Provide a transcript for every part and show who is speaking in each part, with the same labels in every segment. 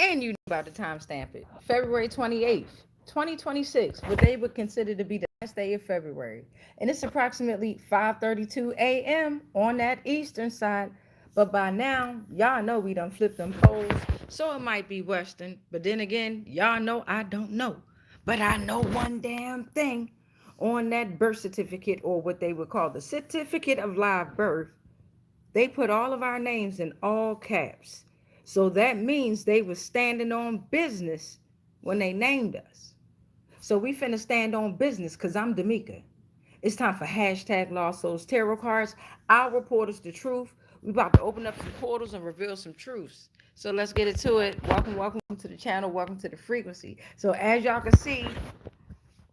Speaker 1: And you know about the timestamp it. February 28th, 2026, what they would consider to be the last day of February. And it's approximately 5:32 a.m. on that eastern side. But by now, y'all know we done flipped them poles. So it might be western. But then again, y'all know I don't know. But I know one damn thing. On that birth certificate, or what they would call the certificate of live birth, they put all of our names in all caps. So that means they were standing on business when they named us. So we finna stand on business because I'm D'Amica. It's time for hashtag Lost Souls Tarot Cards. I'll report us the truth. We about to open up some portals and reveal some truths. So let's get into it. Welcome to the channel. Welcome to the frequency. So as y'all can see,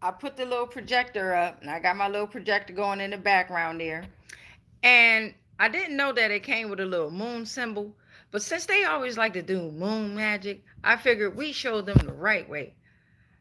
Speaker 1: I put the little projector up, and I got my little projector going in the background there. And I didn't know that it came with a little moon symbol. But since they always like to do moon magic, I figured we showed them the right way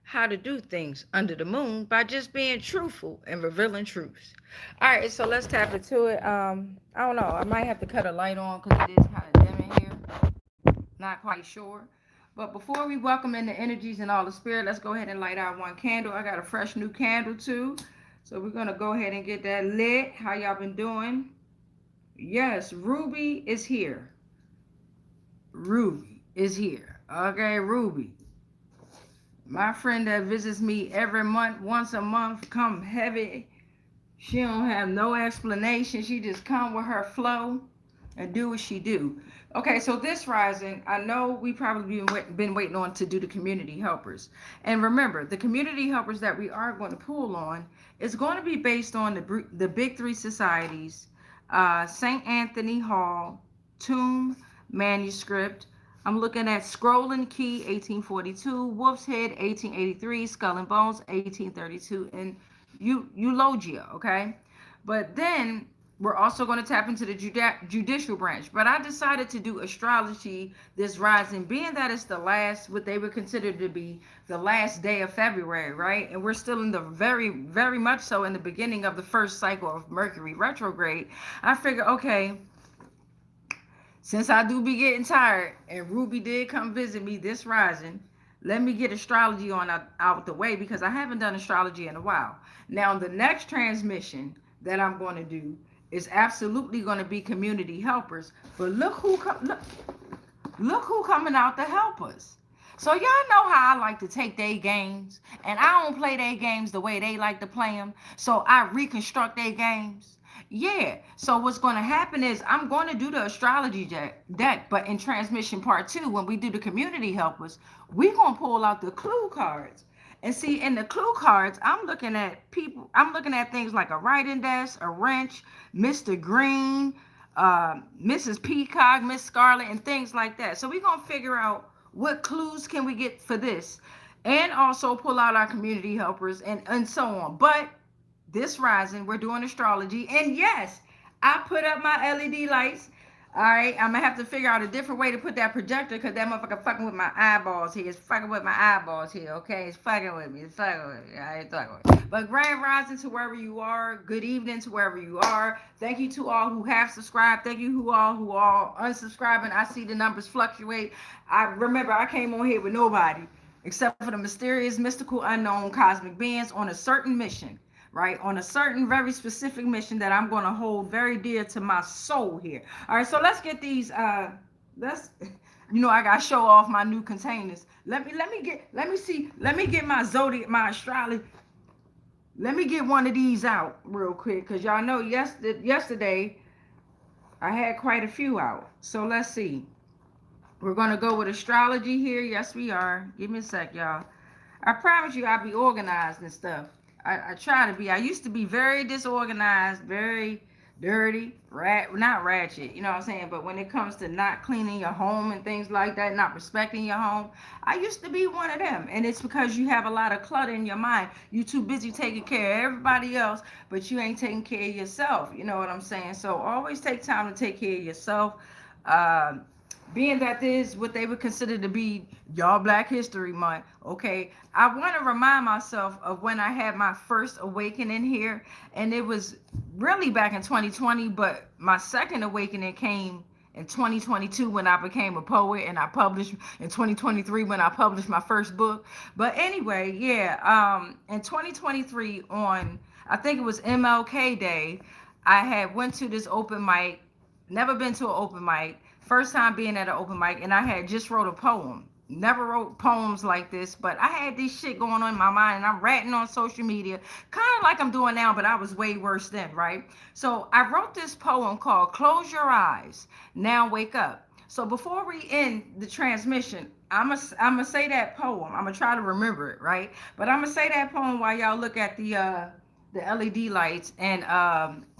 Speaker 1: how to do things under the moon by just being truthful and revealing truths. All right, so let's tap into it. I don't know. I might have to cut a light on because it is kind of dim in here. Not quite sure. But before we welcome in the energies and all the spirit, let's go ahead and light out one candle. I got a fresh new candle too. So we're going to go ahead and get that lit. How y'all been doing? Yes, Ruby is here. Ruby is here. Okay, Ruby. My friend that visits me every month, once a month, come heavy. She don't have no explanation. She just come with her flow and do what she do. Okay, so this rising, I know we probably been waiting on to do the community helpers. And remember, the community helpers that we are going to pull on is going to be based on the big three societies, St. Anthony Hall, Tomb Manuscript. I'm looking at Scroll and Key, 1842, Wolf's Head, 1883, Skull and Bones, 1832, and Eulogia, okay? But then we're also going to tap into the judicial branch. But I decided to do astrology this rising, being that it's the last, what they would consider to be the last day of February, right? And we're still in the very, very much so in the beginning of the first cycle of Mercury retrograde. I figure, okay, since I do be getting tired, and Ruby did come visit me this rising, let me get astrology on out the way because I haven't done astrology in a while. Now, the next transmission that I'm going to do is absolutely going to be community helpers. But look who coming out to help us. So y'all know how I like to take their games, and I don't play their games the way they like to play them. So I reconstruct their games. Yeah, so what's going to happen is I'm going to do the astrology deck, but in transmission part 2, when we do the community helpers, we're going to pull out the clue cards. And see, in the clue cards, I'm looking at things like a writing desk, a wrench, Mr. Green, Mrs. Peacock, Miss Scarlet, and things like that. So we're going to figure out what clues can we get for this, and also pull out our community helpers and so on. But this rising, we're doing astrology, and yes, I put up my LED lights. All right, I'm gonna have to figure out a different way to put that projector because that motherfucker fucking with my eyeballs here. It's fucking with my eyeballs here, okay? It's fucking with me. It's fucking with me. I ain't fucking with me. But grand rising to wherever you are. Good evening to wherever you are. Thank you to all who have subscribed. Thank you who all unsubscribing. I see the numbers fluctuate. I remember I came on here with nobody except for the mysterious, mystical, unknown cosmic beings on a certain mission. Right, on a certain very specific mission that I'm going to hold very dear to my soul here. All right, so let's get these. I got to show off my new containers. Let me get my zodiac, my astrology. Let me get one of these out real quick because y'all know yesterday I had quite a few out. So let's see. We're going to go with astrology here. Yes, we are. Give me a sec, y'all. I promise you I'll be organized and stuff. I try to be. I used to be very disorganized, very dirty, not ratchet, you know what I'm saying? But when it comes to not cleaning your home and things like that, not respecting your home, I used to be one of them. And it's because you have a lot of clutter in your mind. You're too busy taking care of everybody else, but you ain't taking care of yourself. You know what I'm saying? So always take time to take care of yourself. Being that this is what they would consider to be y'all Black History Month, okay, I want to remind myself of when I had my first awakening here, and it was really back in 2020, but my second awakening came in 2022 when I became a poet, and I published in 2023 when I published my first book. But anyway, yeah, in 2023 on, I think it was MLK Day, I had went to this open mic. Never been to an open mic. First time being at an open mic, and I had just wrote a poem. Never wrote poems like this, but I had this shit going on in my mind, and I'm ratting on social media, kind of like I'm doing now, but I was way worse then, right? So I wrote this poem called Close Your Eyes, Now Wake Up. So before we end the transmission, I'm gonna say that poem. I'm gonna try to remember it, right? But I'm gonna say that poem while y'all look at the LED lights. And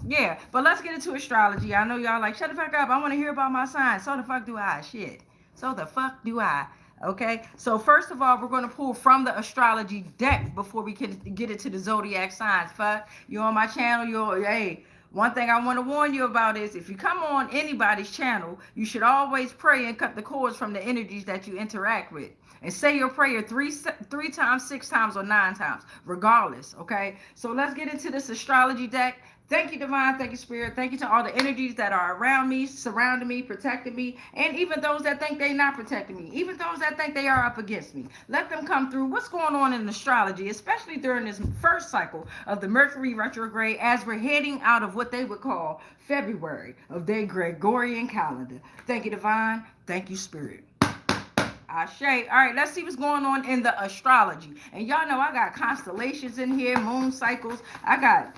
Speaker 1: yeah, but let's get into astrology. I know y'all like, shut the fuck up, I want to hear about my sign. So the fuck do I. Shit, so the fuck do I. Okay, so first of all, we're going to pull from the astrology deck before we can get into the zodiac signs. Fuck, you on my channel, hey, one thing I want to warn you about is if you come on anybody's channel, you should always pray and cut the cords from the energies that you interact with. And say your prayer three times, 6 times, or 9 times, regardless, okay? So let's get into this astrology deck. Thank you, Divine. Thank you, Spirit. Thank you to all the energies that are around me, surrounding me, protecting me, and even those that think they're not protecting me, even those that think they are up against me. Let them come through. What's going on in astrology, especially during this first cycle of the Mercury retrograde, as we're heading out of what they would call February of their Gregorian calendar. Thank you, Divine. Thank you, Spirit. Ashe. All right, let's see what's going on in the astrology. And y'all know I got constellations in here, moon cycles. I got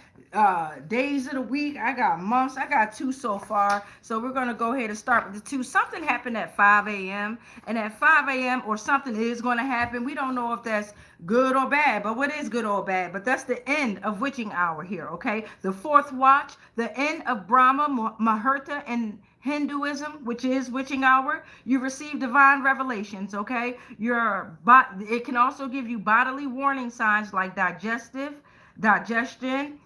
Speaker 1: days of the week. I got months. I got 2 so far. So we're going to go ahead and start with the 2. Something happened at 5 a.m. And at 5 a.m. or something is going to happen. We don't know if that's good or bad, but what is good or bad? But that's the end of witching hour here, okay? The 4th watch, the end of Brahma, Muhurta, and Hinduism, which is witching hour. You receive divine revelations, okay? It can also give you bodily warning signs like digestion,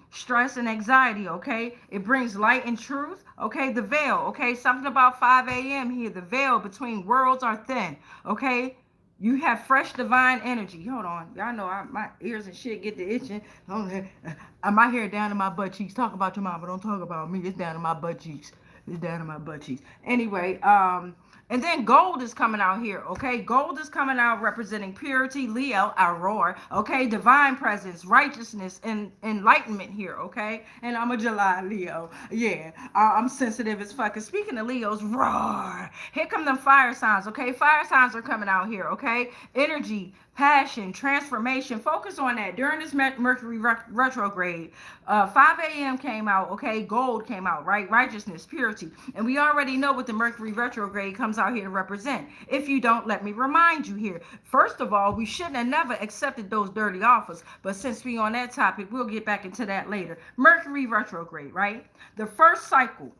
Speaker 1: stress, and anxiety, okay? It brings light and truth, okay? The veil, okay? Something about 5 a.m. here. The veil between worlds are thin, okay? You have fresh divine energy. Hold on. Y'all know my ears and shit get to itching. My hair down to my butt cheeks. Talk about your mama. Don't talk about me. It's down to my butt cheeks. It's down to my butt cheeks. Anyway, and then gold is coming out here, okay? Gold is coming out representing purity, Leo, Aurora, okay? Divine presence, righteousness, and enlightenment here, okay? And I'm a July Leo. Yeah, I'm sensitive as fuck. And speaking of Leos, roar. Here come them fire signs, okay? Fire signs are coming out here, okay? Energy, passion, transformation. Focus on that during this Mercury retrograde. 5 a.m. came out, okay? Gold came out, right? Righteousness, purity. And we already know what the Mercury retrograde comes out here to represent. If you don't, let me remind you here. First of all, we shouldn't have never accepted those dirty offers. But since we on that topic, we'll get back into that later. Mercury retrograde, right? The first cycle,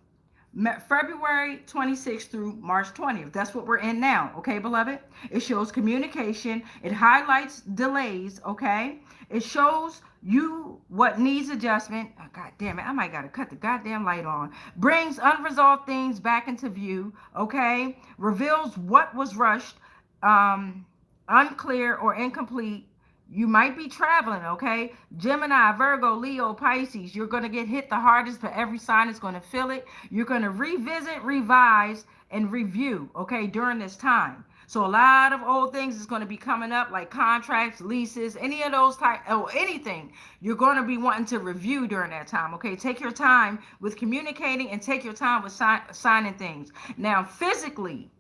Speaker 1: February 26th through March 20th. That's what we're in now, okay, beloved? It shows communication. It highlights delays, okay? It shows you what needs adjustment. Oh, God damn it, I might gotta cut the goddamn light on. Brings unresolved things back into view, okay? Reveals what was rushed, unclear, or incomplete. You might be traveling, okay? Gemini, Virgo, Leo, Pisces. You're going to get hit the hardest, but every sign is going to feel it. You're going to revisit, revise, and review, okay, during this time. So a lot of old things is going to be coming up, like contracts, leases, any of those type, or anything. You're going to be wanting to review during that time, okay? Take your time with communicating and take your time with signing things. Now, physically,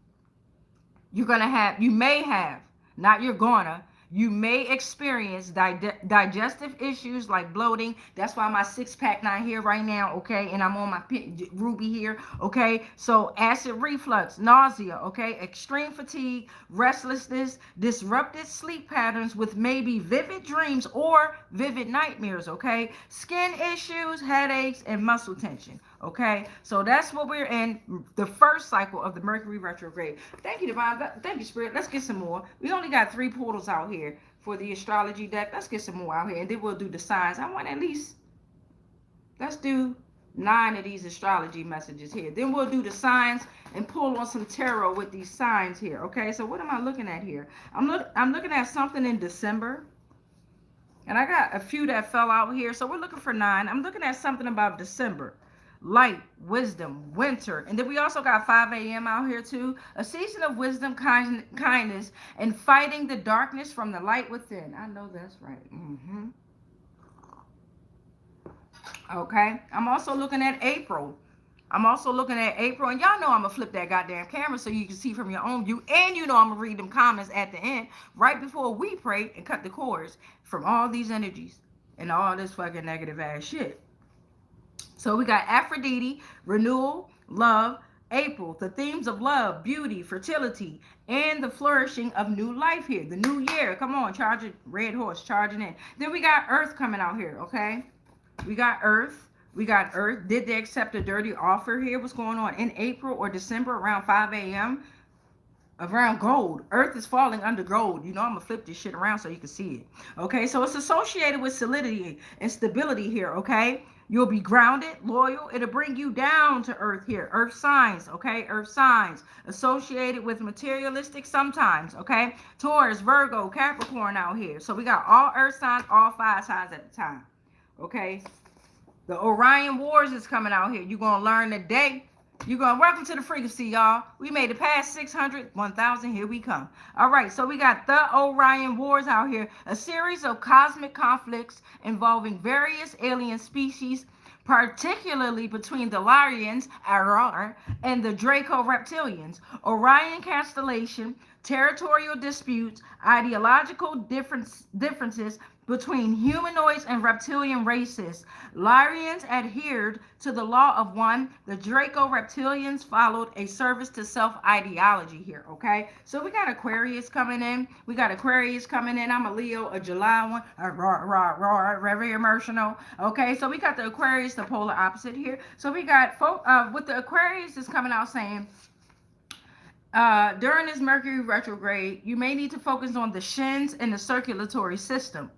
Speaker 1: you may experience digestive issues like bloating. That's why my 6-pack not here right now, okay? And I'm on my ruby here, okay? So acid reflux, nausea, okay? Extreme fatigue, restlessness, disrupted sleep patterns with maybe vivid dreams or vivid nightmares, okay? Skin issues, headaches, and muscle tension, okay? So that's what we're in, the first cycle of the Mercury retrograde. Thank you, Divine. Thank you, Spirit. Let's get some more. We only got 3 portals out here for the astrology deck. Let's get some more out here, and then we'll do the signs. I want let's do 9 of these astrology messages here. Then we'll do the signs and pull on some tarot with these signs here, okay? So what am I looking at here? I'm looking at something in December, and I got a few that fell out here. So we're looking for 9. I'm looking at something about December. light, wisdom, winter. And then we also got 5 a.m. out here too. A season of wisdom, kindness, and fighting the darkness from the light within. I know that's right. Okay. I'm also looking at April. And y'all know I'm gonna flip that goddamn camera so you can see from your own view, and you know I'm gonna read them comments at the end, right before we pray and cut the cords from all these energies and all this fucking negative ass shit. So we got Aphrodite, renewal, love, April, the themes of love, beauty, fertility, and the flourishing of new life here, the new year. Come on, charge it, red horse, charging in. Then we got Earth coming out here, okay? We got Earth. Did they accept a dirty offer here? What's going on in April or December around 5 a.m.? Around gold. Earth is falling under gold. You know, I'm going to flip this shit around so you can see it. Okay, so it's associated with solidity and stability here, okay? You'll be grounded, loyal. It'll bring you down to earth here. Earth signs, okay? Earth signs associated with materialistic sometimes, okay? Taurus, Virgo, Capricorn out here. So we got all earth signs, all 5 signs at the time, okay? The Orion Wars is coming out here. You're going to learn today. Welcome to the frequency, y'all. We made it past 600, 1,000. Here we come. All right, so we got the Orion Wars out here. A series of cosmic conflicts involving various alien species, particularly between the Lyrians, and the Draco reptilians. Orion constellation, territorial disputes, ideological differences between humanoids and reptilian races. Lyrians adhered to the law of one. The Draco reptilians followed a service to self ideology here, okay? So we got Aquarius coming in. I'm a Leo, a July one, very emotional, okay? So we got the Aquarius, the polar opposite here. So we got, with the Aquarius is coming out saying, during this Mercury retrograde, you may need to focus on the shins and the circulatory system.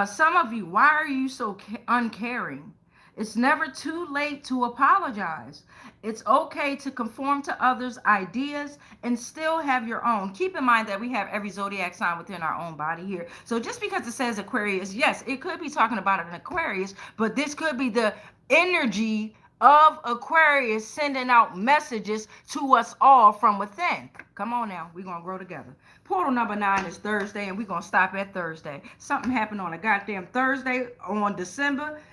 Speaker 1: Some of you, why are you so uncaring? It's never too late to apologize. It's okay to conform to others' ideas and still have your own. Keep in mind that we have every zodiac sign within our own body here. So just because it says Aquarius, yes, it could be talking about an Aquarius, but this could be the energy of Aquarius sending out messages to us all from within. Come on now, we're going to grow together. Portal number 9 is Thursday, and we're going to stop at Thursday. Something happened on a goddamn Thursday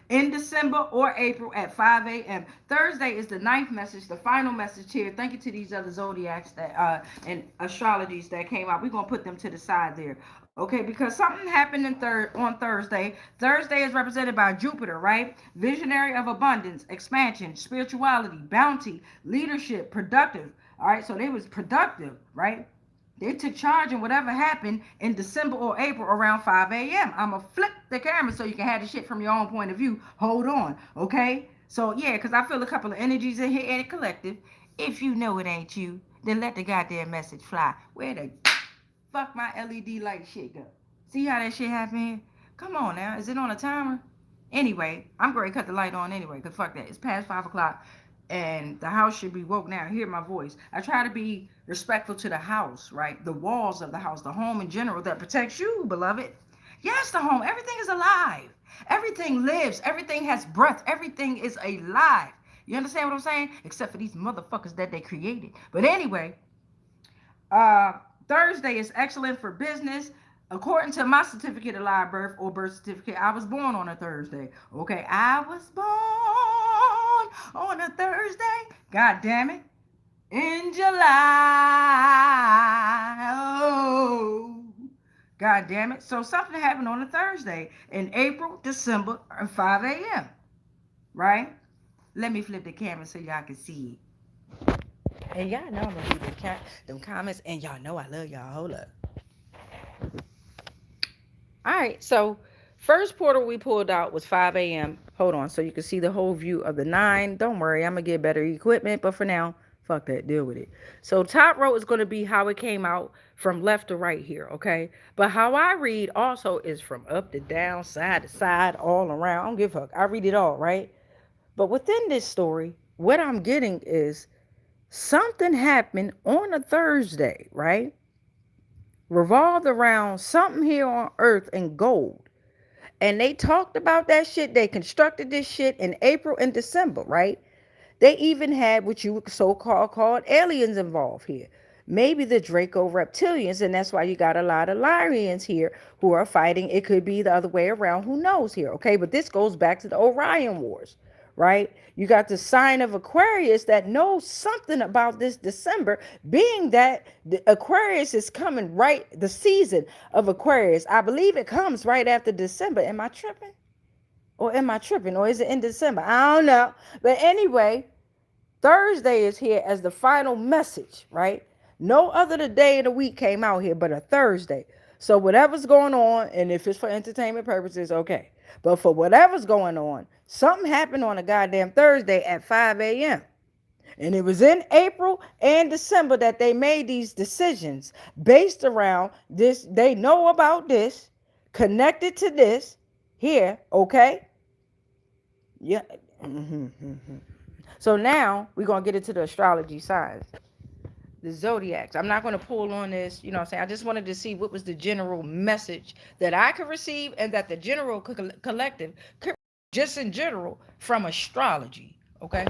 Speaker 1: in December or April at 5 a.m. Thursday is the 9th message, the final message here. Thank you to these other zodiacs that and astrologies that came out. We're going to put them to the side there. Okay, because something happened on Thursday. Thursday is represented by Jupiter, right? Visionary of abundance, expansion, spirituality, bounty, leadership, productive. All right, so they was productive, right? They took charge in whatever happened in December or April around 5 a.m. I'm going to flip the camera so you can have the shit from your own point of view. Hold on, okay? So, yeah, because I feel a couple of energies in here in the collective. If you know it ain't you, then let the goddamn message fly. Where the fuck my LED light shit go? See how that shit happened here? Come on now. Is it on a timer? Anyway, I'm going to cut the light on anyway, because fuck that. It's past 5 o'clock. And the house should be woke now. Hear my voice. I try to be respectful to the house, right? The walls of the house, the home in general that protects you, beloved. Yes, the home. Everything is alive. Everything lives. Everything has breath. Everything is alive. You understand what I'm saying? Except for these motherfuckers that they created. But anyway, Thursday is excellent for business. According to my certificate of live birth or birth certificate, I was born on a Thursday. Okay, I was born on a Thursday. God damn it. In July. Oh, God damn it. So something happened on a Thursday in April, December, at 5 a.m. Right? Let me flip the camera so y'all can see it. And y'all know I'm going to read them comments. And y'all know I love y'all. Hold up. All right, so first portal we pulled out was 5 a.m. Hold on, so you can see the whole view of the 9. Don't worry, I'm going to get better equipment, but for now, fuck that, deal with it. So top row is going to be how it came out from left to right here, okay? But how I read also is from up to down, side to side, all around. I don't give a fuck. I read it all, right? But within this story, what I'm getting is something happened on a Thursday, right? Revolved around something here on earth and gold. And they talked about that shit. They constructed this shit in April and December, right? They even had what you so-called called aliens involved here. Maybe the Draco reptilians, and that's why you got a lot of Lyrians here who are fighting. It could be the other way around. Who knows here, okay? But this goes back to the Orion Wars, right? You got the sign of Aquarius that knows something about this December, being that the Aquarius is coming right, the season of Aquarius. I believe it comes right after December. Am I tripping? Or am I tripping? Or is it in December? I don't know. But anyway, Thursday is here as the final message, right? No other day of the week came out here but a Thursday. So whatever's going on, and if it's for entertainment purposes, okay. But for whatever's going on, something happened on a goddamn Thursday at 5 a.m. And it was in April and December that they made these decisions based around this. They know about this, connected to this here, okay? Yeah. So now we're going to get into the astrology signs, the zodiacs. I'm not going to pull on this, you know what I'm saying? I just wanted to see what was the general message that I could receive and that the general collective could, just in general, from astrology, okay?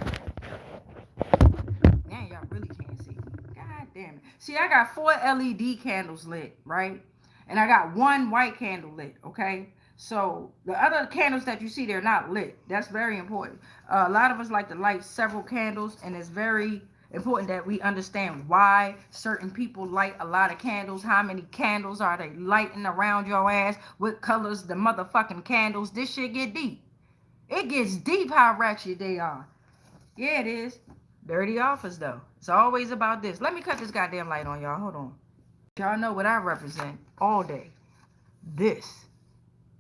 Speaker 1: Man, y'all really can't see me. God damn it. See, I got 4 LED candles lit, right? And I got 1 white candle lit, okay? So the other candles that you see, they're not lit. That's very important. A lot of us like to light several candles, and it's very important that we understand why certain people light a lot of candles. How many candles are they lighting around your ass? What colors the motherfucking candles? This shit get deep. It gets deep how ratchet they are. Yeah, it is. Dirty office, though. It's always about this. Let me cut this goddamn light on, y'all. Hold on. Y'all know what I represent all day. This.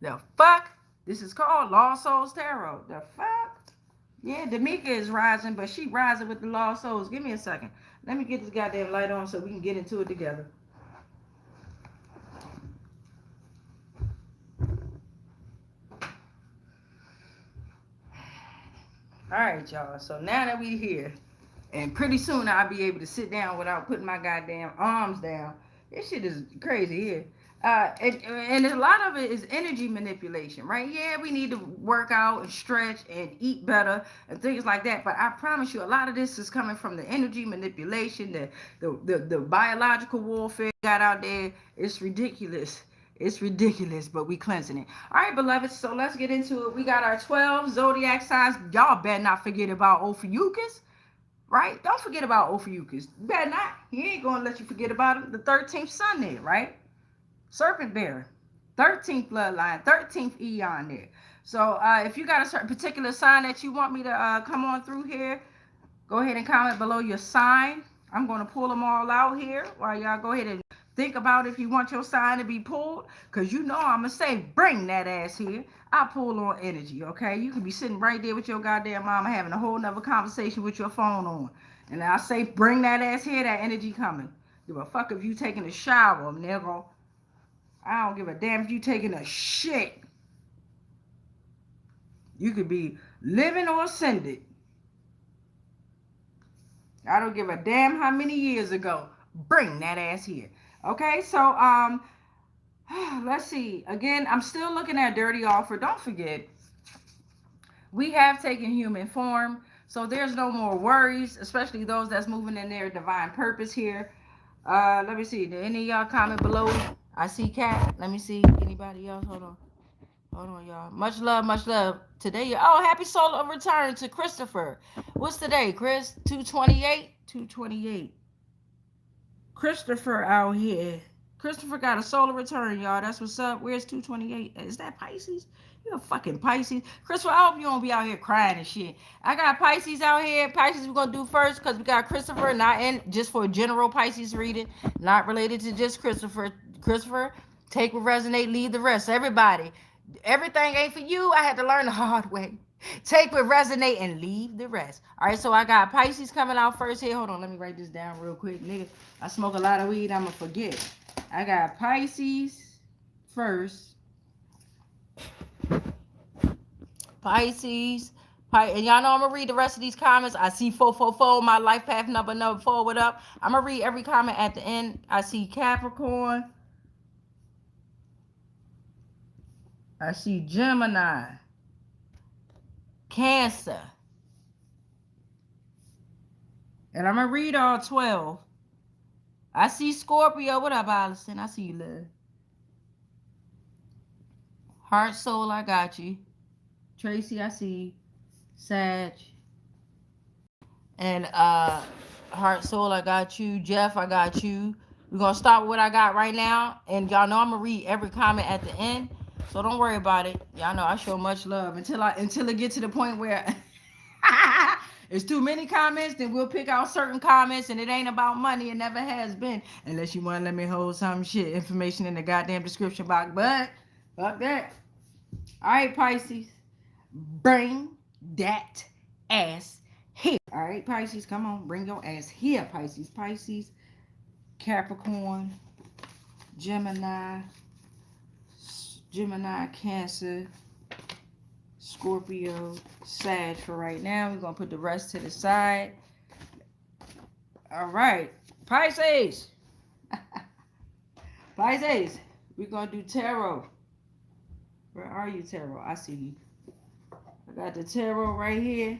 Speaker 1: The fuck? This is called Lost Souls Tarot. The fuck? Yeah, D'Amica is rising, but she rising with the Lost Souls. Give me a second. Let me get this goddamn light on so we can get into it together. All right, y'all. So now that we're here, and pretty soon I'll be able to sit down without putting my goddamn arms down. This shit is crazy here. And a lot of it is energy manipulation, right? Yeah, we need to work out and stretch and eat better and things like that. But I promise you, a lot of this is coming from the energy manipulation, the biological warfare got out there. It's ridiculous. It's ridiculous, but we cleansing it. All right, beloved. So let's get into it. We got our 12 zodiac signs. Y'all better not forget about Ophiuchus. Right? Don't forget about Ophiuchus. Better not. He ain't going to let you forget about him. The 13th sun there, right? Serpent bearer. 13th bloodline. 13th eon there. So if you got a certain particular sign that you want me to come on through here, go ahead and comment below your sign. I'm going to pull them all out here while y'all go ahead and think about if you want your sign to be pulled. Because you know I'm going to say, bring that ass here. I pull on energy, okay? You can be sitting right there with your goddamn mama having a whole nother conversation with your phone on. And I say, bring that ass here, that energy coming. Give a fuck if you taking a shower, nigga. I don't give a damn if you taking a shit. You could be living or ascended. I don't give a damn how many years ago. Bring that ass here. Okay, so let's see. Again, I'm still looking at dirty offer. Don't forget, we have taken human form, so there's no more worries, especially those that's moving in their divine purpose here. Let me see. Did any of y'all comment below? I see Cat. Let me see. Anybody else? Hold on, y'all. Much love, much love. Today, oh, happy solar return to Christopher. What's today, Chris? 228? 228. Christopher out here. Christopher got a solar return, y'all. That's what's up. Where's 228? Is that Pisces? You're a fucking Pisces. Christopher, I hope you don't be out here crying and shit. I got Pisces out here. Pisces we're going to do first because we got Christopher, not in just for a general Pisces reading, not related to just Christopher. Christopher, take what resonate, leave the rest. Everybody, everything ain't for you. I had to learn the hard way. Take what resonate and leave the rest. All right, so I got Pisces coming out first here. Hold on, let me write this down real quick. Nigga, I smoke a lot of weed. I'm going to forget. I got Pisces first. Pisces. And y'all know I'm going to read the rest of these comments. I see 444, my life path number 4. What up? I'm going to read every comment at the end. I see Capricorn. I see Gemini, Cancer. And I'm going to read all 12. I see Scorpio. What up, Allison? I see you, love. Heart, soul, I got you. Tracy, I see you. Sag. And heart, soul, I got you. Jeff, I got you. We're going to start with what I got right now. And y'all know I'm going to read every comment at the end. So don't worry about it. Y'all know I show much love until it gets to the point where it's too many comments. Then we'll pick out certain comments, and it ain't about money. It never has been, unless you want to let me hold some shit information in the goddamn description box. But fuck that. All right, Pisces, bring that ass here. All right, Pisces, come on, bring your ass here, Pisces. Pisces, Capricorn, Gemini, Cancer, Scorpio, Sag for right now. We're going to put the rest to the side. All right. Pisces. Pisces. We're going to do tarot. Where are you, tarot? I see you. I got the tarot right here.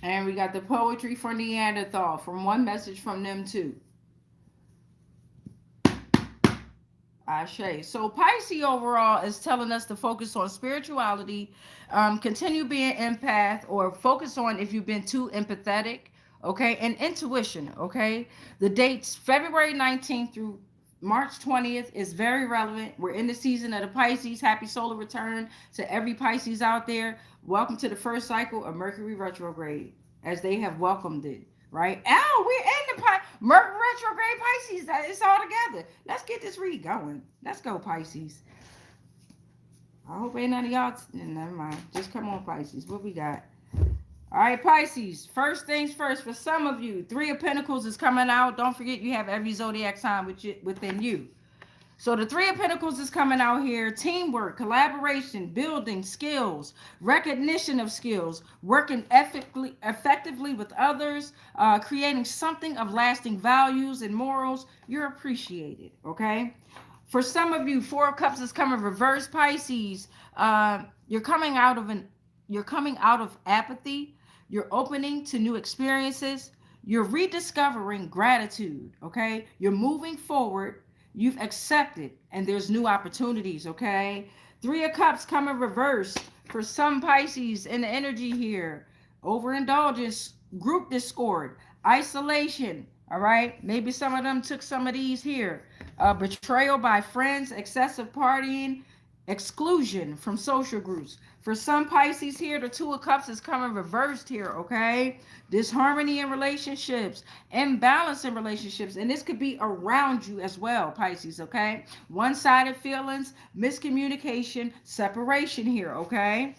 Speaker 1: And we got the poetry for Neanderthal, from one message from them too. Ashe. So Pisces overall is telling us to focus on spirituality, continue being empath, or focus on if you've been too empathetic, okay, and intuition, okay. The dates February 19th through March 20th is very relevant. We're in the season of the Pisces. Happy solar return to every Pisces out there. Welcome to the first cycle of Mercury retrograde, as they have welcomed it. Right? Oh, we're in the Mercury retrograde Pisces. It's all together. Let's get this read going. Let's go, Pisces. I hope ain't none of y'all. Never mind. Just come on, Pisces. What we got? All right, Pisces. First things first. For some of you, Three of Pentacles is coming out. Don't forget you have every zodiac sign within you. So the Three of Pentacles is coming out here. Teamwork, collaboration, building skills, recognition of skills, working effectively with others, creating something of lasting values and morals. You're appreciated, okay? For some of you, Four of Cups is coming reverse, Pisces. You're coming out of apathy. You're opening to new experiences. You're rediscovering gratitude, okay? You're moving forward. You've accepted, and there's new opportunities, okay? Three of Cups coming reverse for some Pisces in the energy here. Overindulgence, group discord, isolation, all right? Maybe some of them took some of these here. Betrayal by friends, excessive partying, exclusion from social groups. For some Pisces here, the Two of Cups is coming reversed here, okay? Disharmony in relationships, imbalance in relationships, and this could be around you as well, Pisces, okay? One-sided feelings, miscommunication, separation here, okay?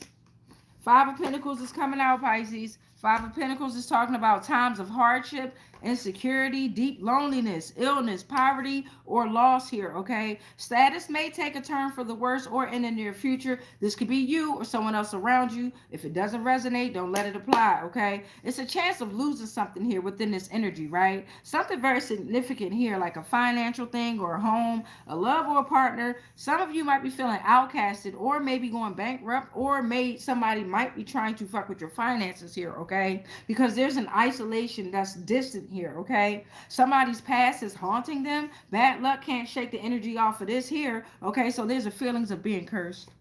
Speaker 1: Five of Pentacles is coming out, Pisces. Five of Pentacles is talking about times of hardship, insecurity, deep loneliness, illness, poverty, or loss here, okay? Status may take a turn for the worse or in the near future. This could be you or someone else around you. If it doesn't resonate, don't let it apply, okay? It's a chance of losing something here within this energy, right? Something very significant here, like a financial thing or a home, a love or a partner. Some of you might be feeling outcasted or maybe going bankrupt, or somebody might be trying to fuck with your finances here, okay? Because there's an isolation that's distant here, okay? Somebody's past is haunting them. Bad luck can't shake the energy off of this here, okay? So there's a feelings of being cursed.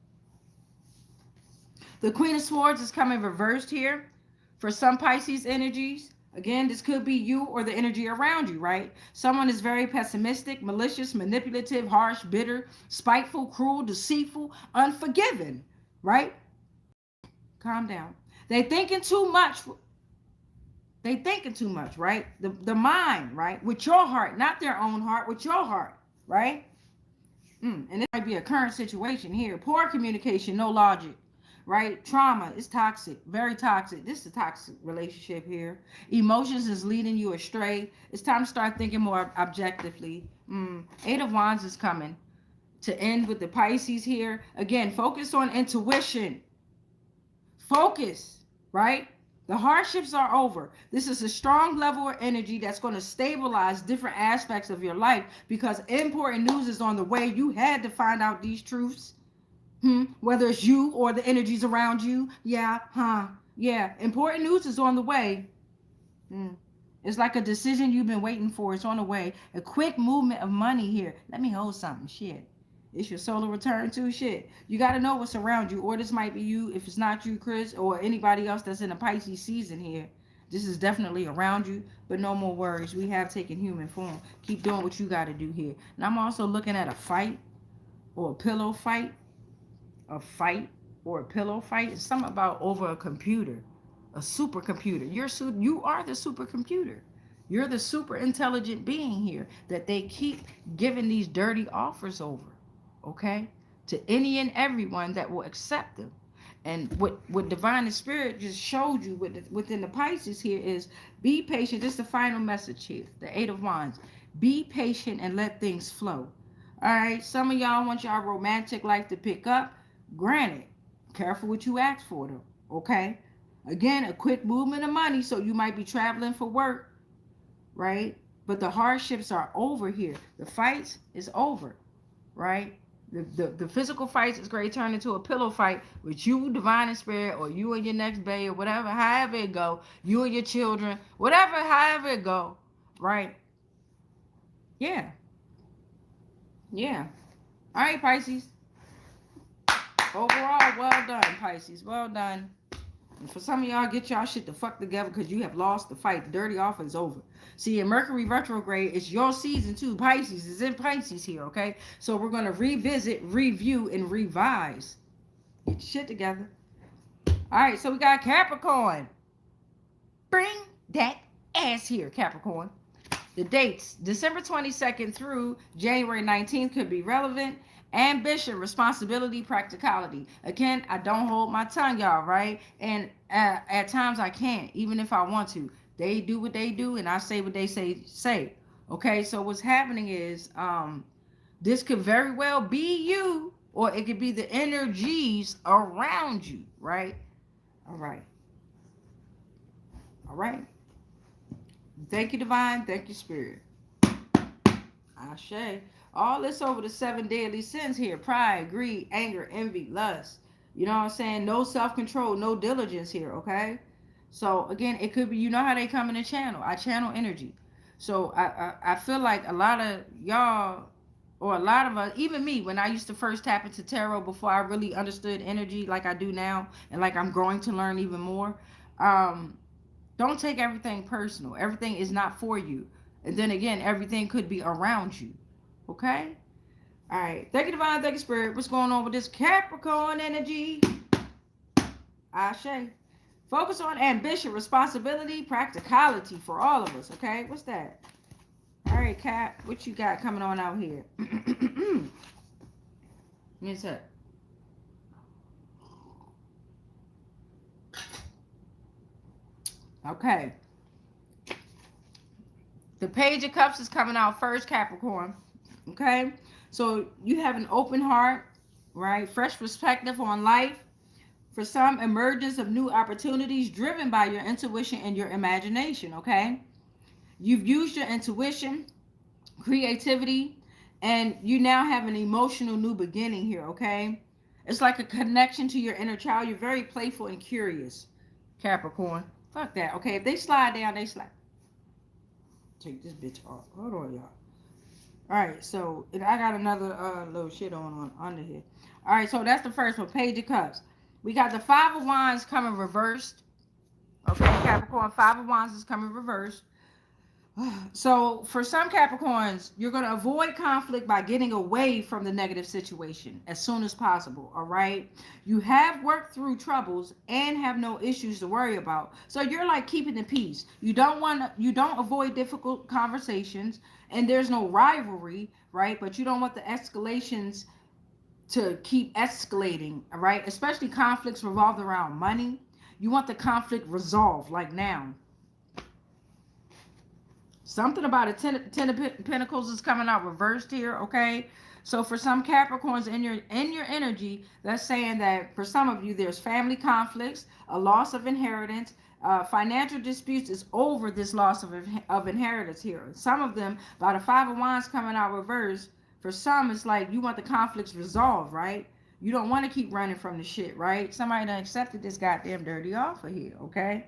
Speaker 1: The Queen of Swords is coming reversed here for some Pisces energies. Again, this could be you or the energy around you, right? Someone is very pessimistic, malicious, manipulative, harsh, bitter, spiteful, cruel, deceitful, unforgiving, right? Calm down. They thinking too much, right? The mind, right? With your heart, not their own heart, with your heart, right? And it might be a current situation here. Poor communication, no logic, right? Trauma is toxic, very toxic. This is a toxic relationship here. Emotions is leading you astray. It's time to start thinking more objectively. Eight of Wands is coming to end with the Pisces here. Again, focus on intuition. Focus, right? The hardships are over. This is a strong level of energy that's going to stabilize different aspects of your life, because important news is on the way. You had to find out these truths. Whether it's you or the energies around you. Yeah, important news is on the way. It's like a decision you've been waiting for. It's on the way. A quick movement of money here. Let me hold something. Shit. It's your solar return too. Shit. You got to know what's around you. Or this might be you. If it's not you, Chris, or anybody else that's in a Pisces season here, this is definitely around you. But no more worries. We have taken human form. Keep doing what you got to do here. And I'm also looking at a fight or a pillow fight. A fight or a pillow fight. It's something about over a computer. A supercomputer. You are the supercomputer. You're the super intelligent being here that they keep giving these dirty offers over, okay, to any and everyone that will accept them. And what Divine Spirit just showed you within the Pisces here is be patient. This is the final message here, the Eight of Wands. Be patient and let things flow. All right, some of y'all want y'all romantic life to pick up. Granted, careful what you ask for though, okay? Again, a quick movement of money, so you might be traveling for work, right? But the hardships are over here. The fights is over, right? The physical fights is going to turn into a pillow fight with you, Divine and Spirit, or you and your next bae, or whatever, however it go, you and your children, whatever, however it go, right? Yeah. All right, Pisces. Overall, well done, Pisces. Well done. And for some of y'all, get y'all shit the fuck together, because you have lost the fight. The dirty offer is over. See, in Mercury retrograde, it's your season too. Pisces is in Pisces here, okay? So we're going to revisit, review, and revise. Get your shit together. All right, so we got Capricorn. Bring that ass here, Capricorn. The dates, December 22nd through January 19th could be relevant. Ambition, responsibility, practicality. Again, I don't hold my tongue, y'all, right? And at times I can't, even if I want to. They do what they do, and I say what they say. Okay, so what's happening is this could very well be you, or it could be the energies around you, right? All right. Thank you, Divine. Thank you, Spirit. Ashe. All this over the 7 deadly sins here. Pride, greed, anger, envy, lust. You know what I'm saying? No self-control, no diligence here, okay? So, again, it could be, you know how they come in the channel. I channel energy. So, I feel like a lot of y'all, or a lot of us, even me, when I used to first tap into tarot before I really understood energy like I do now, and like I'm growing to learn even more, don't take everything personal. Everything is not for you. And then again, everything could be around you. Okay? All right. Thank you, Divine. Thank you, Spirit. What's going on with this Capricorn energy? Ashe. Focus on ambition, responsibility, practicality for all of us. Okay? What's that? All right, Cap. What you got coming on out here? What's that? Okay. The Page of Cups is coming out first, Capricorn. Okay, so you have an open heart, right? Fresh perspective on life. For some, emergence of new opportunities driven by your intuition and your imagination, okay? You've used your intuition, creativity, and you now have an emotional new beginning here, okay? It's like a connection to your inner child. You're very playful and curious, Capricorn. Fuck that, okay? If they slide down, they slide. Take this bitch off. Hold on, y'all. All right, so I got another little shit on under here. All right, so that's the first one, Page of Cups. We got the Five of Wands coming reversed. Okay, Capricorn, Five of Wands is coming reversed. So for some Capricorns, you're going to avoid conflict by getting away from the negative situation as soon as possible, all right? You have worked through troubles and have no issues to worry about. So you're like keeping the peace. You don't avoid difficult conversations, and there's no rivalry, right? But you don't want the escalations to keep escalating, all right? Especially conflicts revolved around money. You want the conflict resolved like now. Something about a ten of Pentacles is coming out reversed here, okay? So for some Capricorns in your energy, that's saying that for some of you, there's family conflicts, a loss of inheritance, Financial disputes is over this loss of inheritance here. Some of them, by the Five of Wands coming out reverse, for some, it's like you want the conflicts resolved, right? You don't want to keep running from the shit, right? Somebody done accepted this goddamn dirty offer here, okay?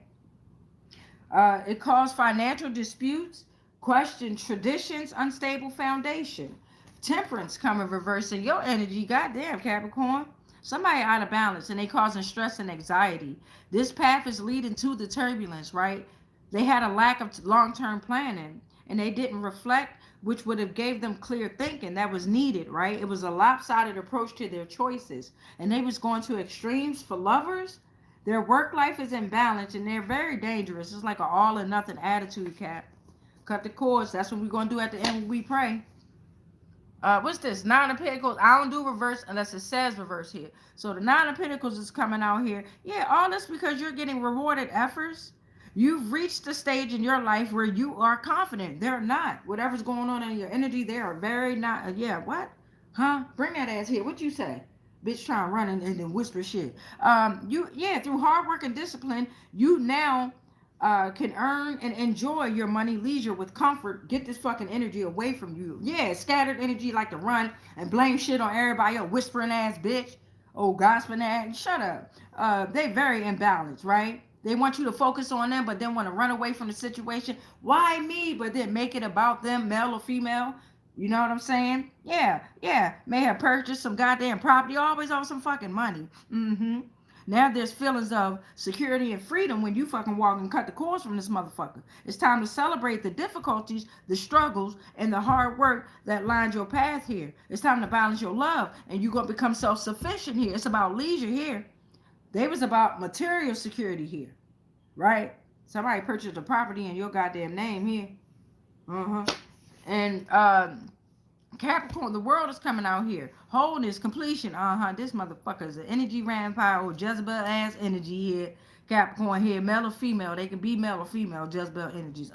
Speaker 1: It caused financial disputes, question traditions, unstable foundation. Temperance coming reversing your energy, goddamn Capricorn. Somebody out of balance and they causing stress and anxiety. This path is leading to the turbulence, right? They had a lack of long-term planning and they didn't reflect, which would have gave them clear thinking that was needed, right? It was a lopsided approach to their choices and they was going to extremes for lovers. Their work life is imbalanced and they're very dangerous. It's like an all or nothing attitude, Cap. Cut the cords. That's what we're going to do at the end when we pray. What's this? Nine of Pentacles. I don't do reverse unless it says reverse here. So the Nine of Pentacles is coming out here. Yeah, all this because you're getting rewarded efforts. You've reached the stage in your life where you are confident. They're not. Whatever's going on in your energy, they are very not. Yeah, what? Huh? Bring that ass here. What you say? Bitch trying to run and then whisper shit. Through hard work and discipline, you now can earn and enjoy your money leisure with comfort. Get this fucking energy away from you. Yeah, scattered energy like to run and blame shit on everybody. A whispering ass bitch. Oh, gossiping ass. Shut up. They very imbalanced, right? They want you to focus on them, but then want to run away from the situation. Why me? But then make it about them, male or female. You know what I'm saying? Yeah. May have purchased some goddamn property. Always owe some fucking money. Now there's feelings of security and freedom when you fucking walk and cut the cords from this motherfucker. It's time to celebrate the difficulties, the struggles, and the hard work that lined your path here. It's time to balance your love, and you're going to become self-sufficient here. It's about leisure here. They was about material security here, right? Somebody purchased a property in your goddamn name here. And Capricorn, the world is coming out here. Wholeness, completion. This motherfucker is an energy vampire or Jezebel ass energy here. Capricorn here, male or female. They can be male or female, Jezebel energies.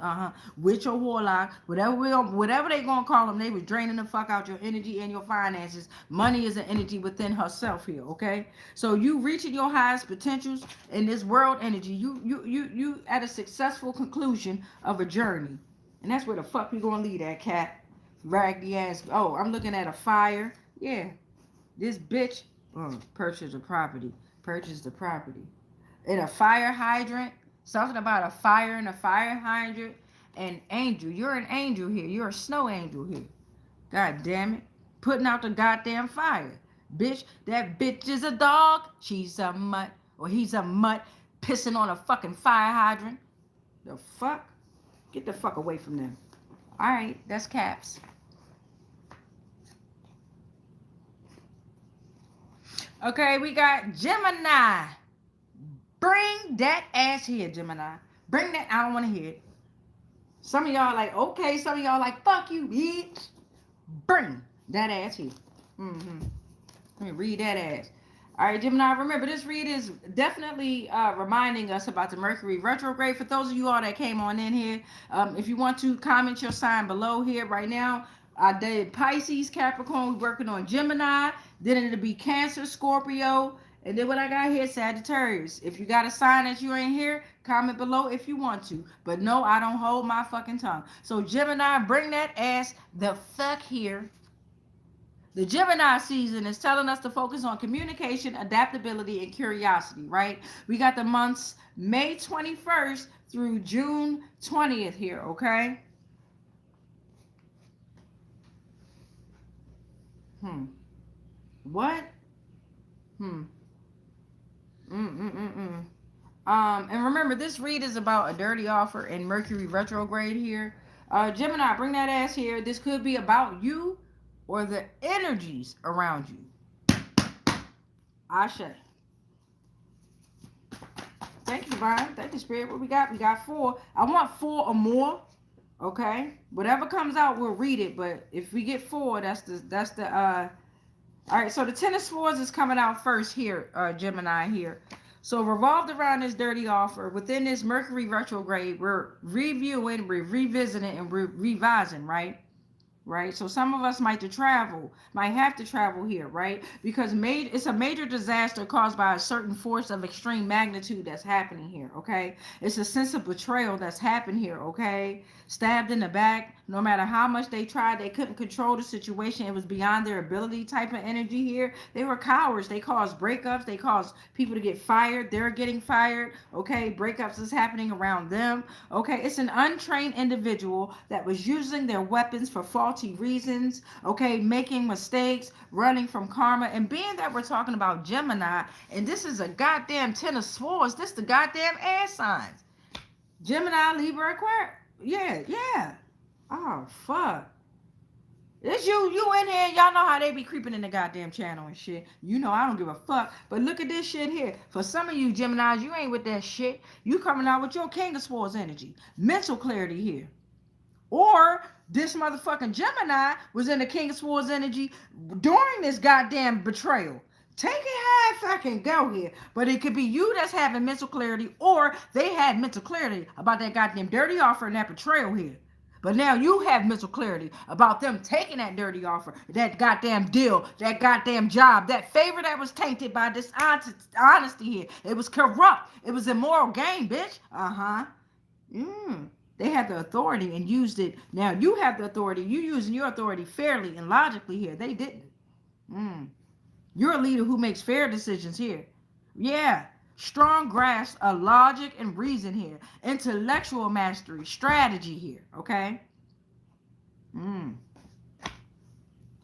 Speaker 1: Witch or warlock, whatever they gonna call them, they was draining the fuck out your energy and your finances. Money is an energy within herself here, okay? So you reaching your highest potentials in this world energy. You at a successful conclusion of a journey. And that's where the fuck we gonna leave that, Cat. Raggedy ass. Oh, I'm looking at a fire. Yeah. This bitch purchased the property. And a fire hydrant. Something about a fire and a fire hydrant. And angel. You're an angel here. You're a snow angel here. God damn it. Putting out the goddamn fire. Bitch, that bitch is a dog. She's a mutt. Or he's a mutt. Pissing on a fucking fire hydrant. The fuck? Get the fuck away from them. Alright, that's Caps. Okay, we got Gemini. Bring that ass here, Gemini. Bring that. I don't want to hear it. Some of y'all like, okay. Some of y'all like, fuck you, bitch. Bring that ass here. Let me read that ass. All right, Gemini, remember this read is definitely reminding us about the Mercury retrograde. For those of you all that came on in here, if you want to comment your sign below here right now, I did Pisces, Capricorn, we're working on Gemini, then it'll be Cancer, Scorpio, and then what I got here, Sagittarius. If you got a sign that you ain't here, comment below if you want to. But no, I don't hold my fucking tongue. So Gemini, bring that ass the fuck here. The Gemini season is telling us to focus on communication, adaptability, and curiosity, right? We got the months May 21st through June 20th here, okay? What? And remember, this read is about a dirty offer and Mercury retrograde here. Gemini, bring that ass here. This could be about you or the energies around you. Ashe. Thank you, Divine. Thank you, Spirit. What we got? We got 4. I want 4 or more. Okay. Whatever comes out, we'll read it. But if we get 4, that's the all right, so the Ten of Swords is coming out first here, Gemini here. So revolved around this dirty offer, within this Mercury retrograde, we're reviewing, we're revisiting, and we're revising, right? right? So some of us might have to travel here, right? Because it's a major disaster caused by a certain force of extreme magnitude that's happening here, okay? It's a sense of betrayal that's happened here, okay? Stabbed in the back, no matter how much they tried, they couldn't control the situation. It was beyond their ability type of energy here. They were cowards. They caused breakups. They caused people to get fired. They're getting fired, okay? Breakups is happening around them, okay? It's an untrained individual that was using their weapons for faulty reasons, okay? Making mistakes, running from karma. And being that we're talking about Gemini, and this is a goddamn 10 of swords, this the goddamn air signs. Gemini, Libra, Aquarius. Yeah. Oh, fuck. It's you in here. Y'all know how they be creeping in the goddamn channel and shit. You know I don't give a fuck. But look at this shit here. For some of you Geminis, you ain't with that shit. You coming out with your King of Swords energy. Mental clarity here. Or this motherfucking Gemini was in the King of Swords energy during this goddamn betrayal. Take it how it fucking go here. But it could be you that's having mental clarity, or they had mental clarity about that goddamn dirty offer and that betrayal here. But now you have mental clarity about them taking that dirty offer, that goddamn deal, that goddamn job, that favor that was tainted by this honesty here. It was corrupt. It was immoral game, bitch. They had the authority and used it. Now you have the authority. You using your authority fairly and logically here. They didn't. You're a leader who makes fair decisions here. Yeah. Strong grasp of logic and reason here. Intellectual mastery, strategy here. Okay?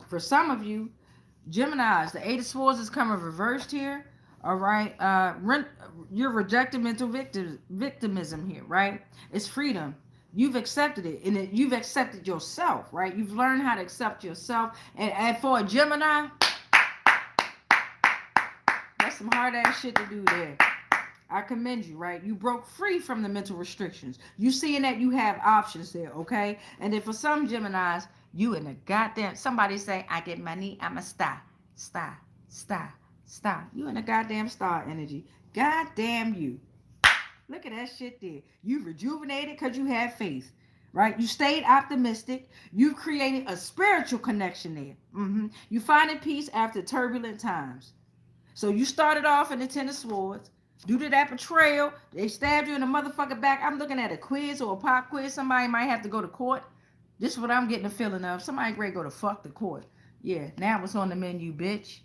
Speaker 1: For some of you, Geminis, the Eight of Swords is coming reversed here. All right? You're rejecting mental victimism here, right? It's freedom. You've accepted it. And you've accepted yourself, right? You've learned how to accept yourself. And for a Gemini, that's some hard ass shit to do there. I commend you, right? You broke free from the mental restrictions. You seeing that you have options there, okay? And then for some Geminis, you in the goddamn, somebody say, I get money, I'm a star. You in the goddamn star energy. Goddamn you. Look at that shit there. You rejuvenated because you had faith, right? You stayed optimistic. You created a spiritual connection there. You finding peace after turbulent times. So you started off in the Ten of Swords. Due to that betrayal, they stabbed you in the motherfucking back. I'm looking at a quiz or a pop quiz. Somebody might have to go to court. This is what I'm getting a feeling of. Somebody ready to go to fuck the court. Yeah, now what's on the menu, bitch?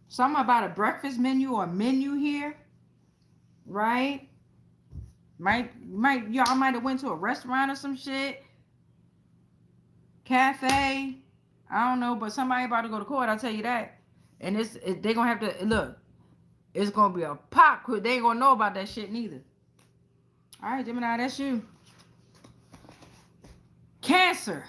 Speaker 1: Something about a breakfast menu or menu here. Right? Y'all might have went to a restaurant or some shit. Cafe. I don't know, but somebody about to go to court, I'll tell you that. And they're going to have to, look, it's going to be a pop quiz. They ain't going to know about that shit neither. All right, Gemini, that's you. Cancer.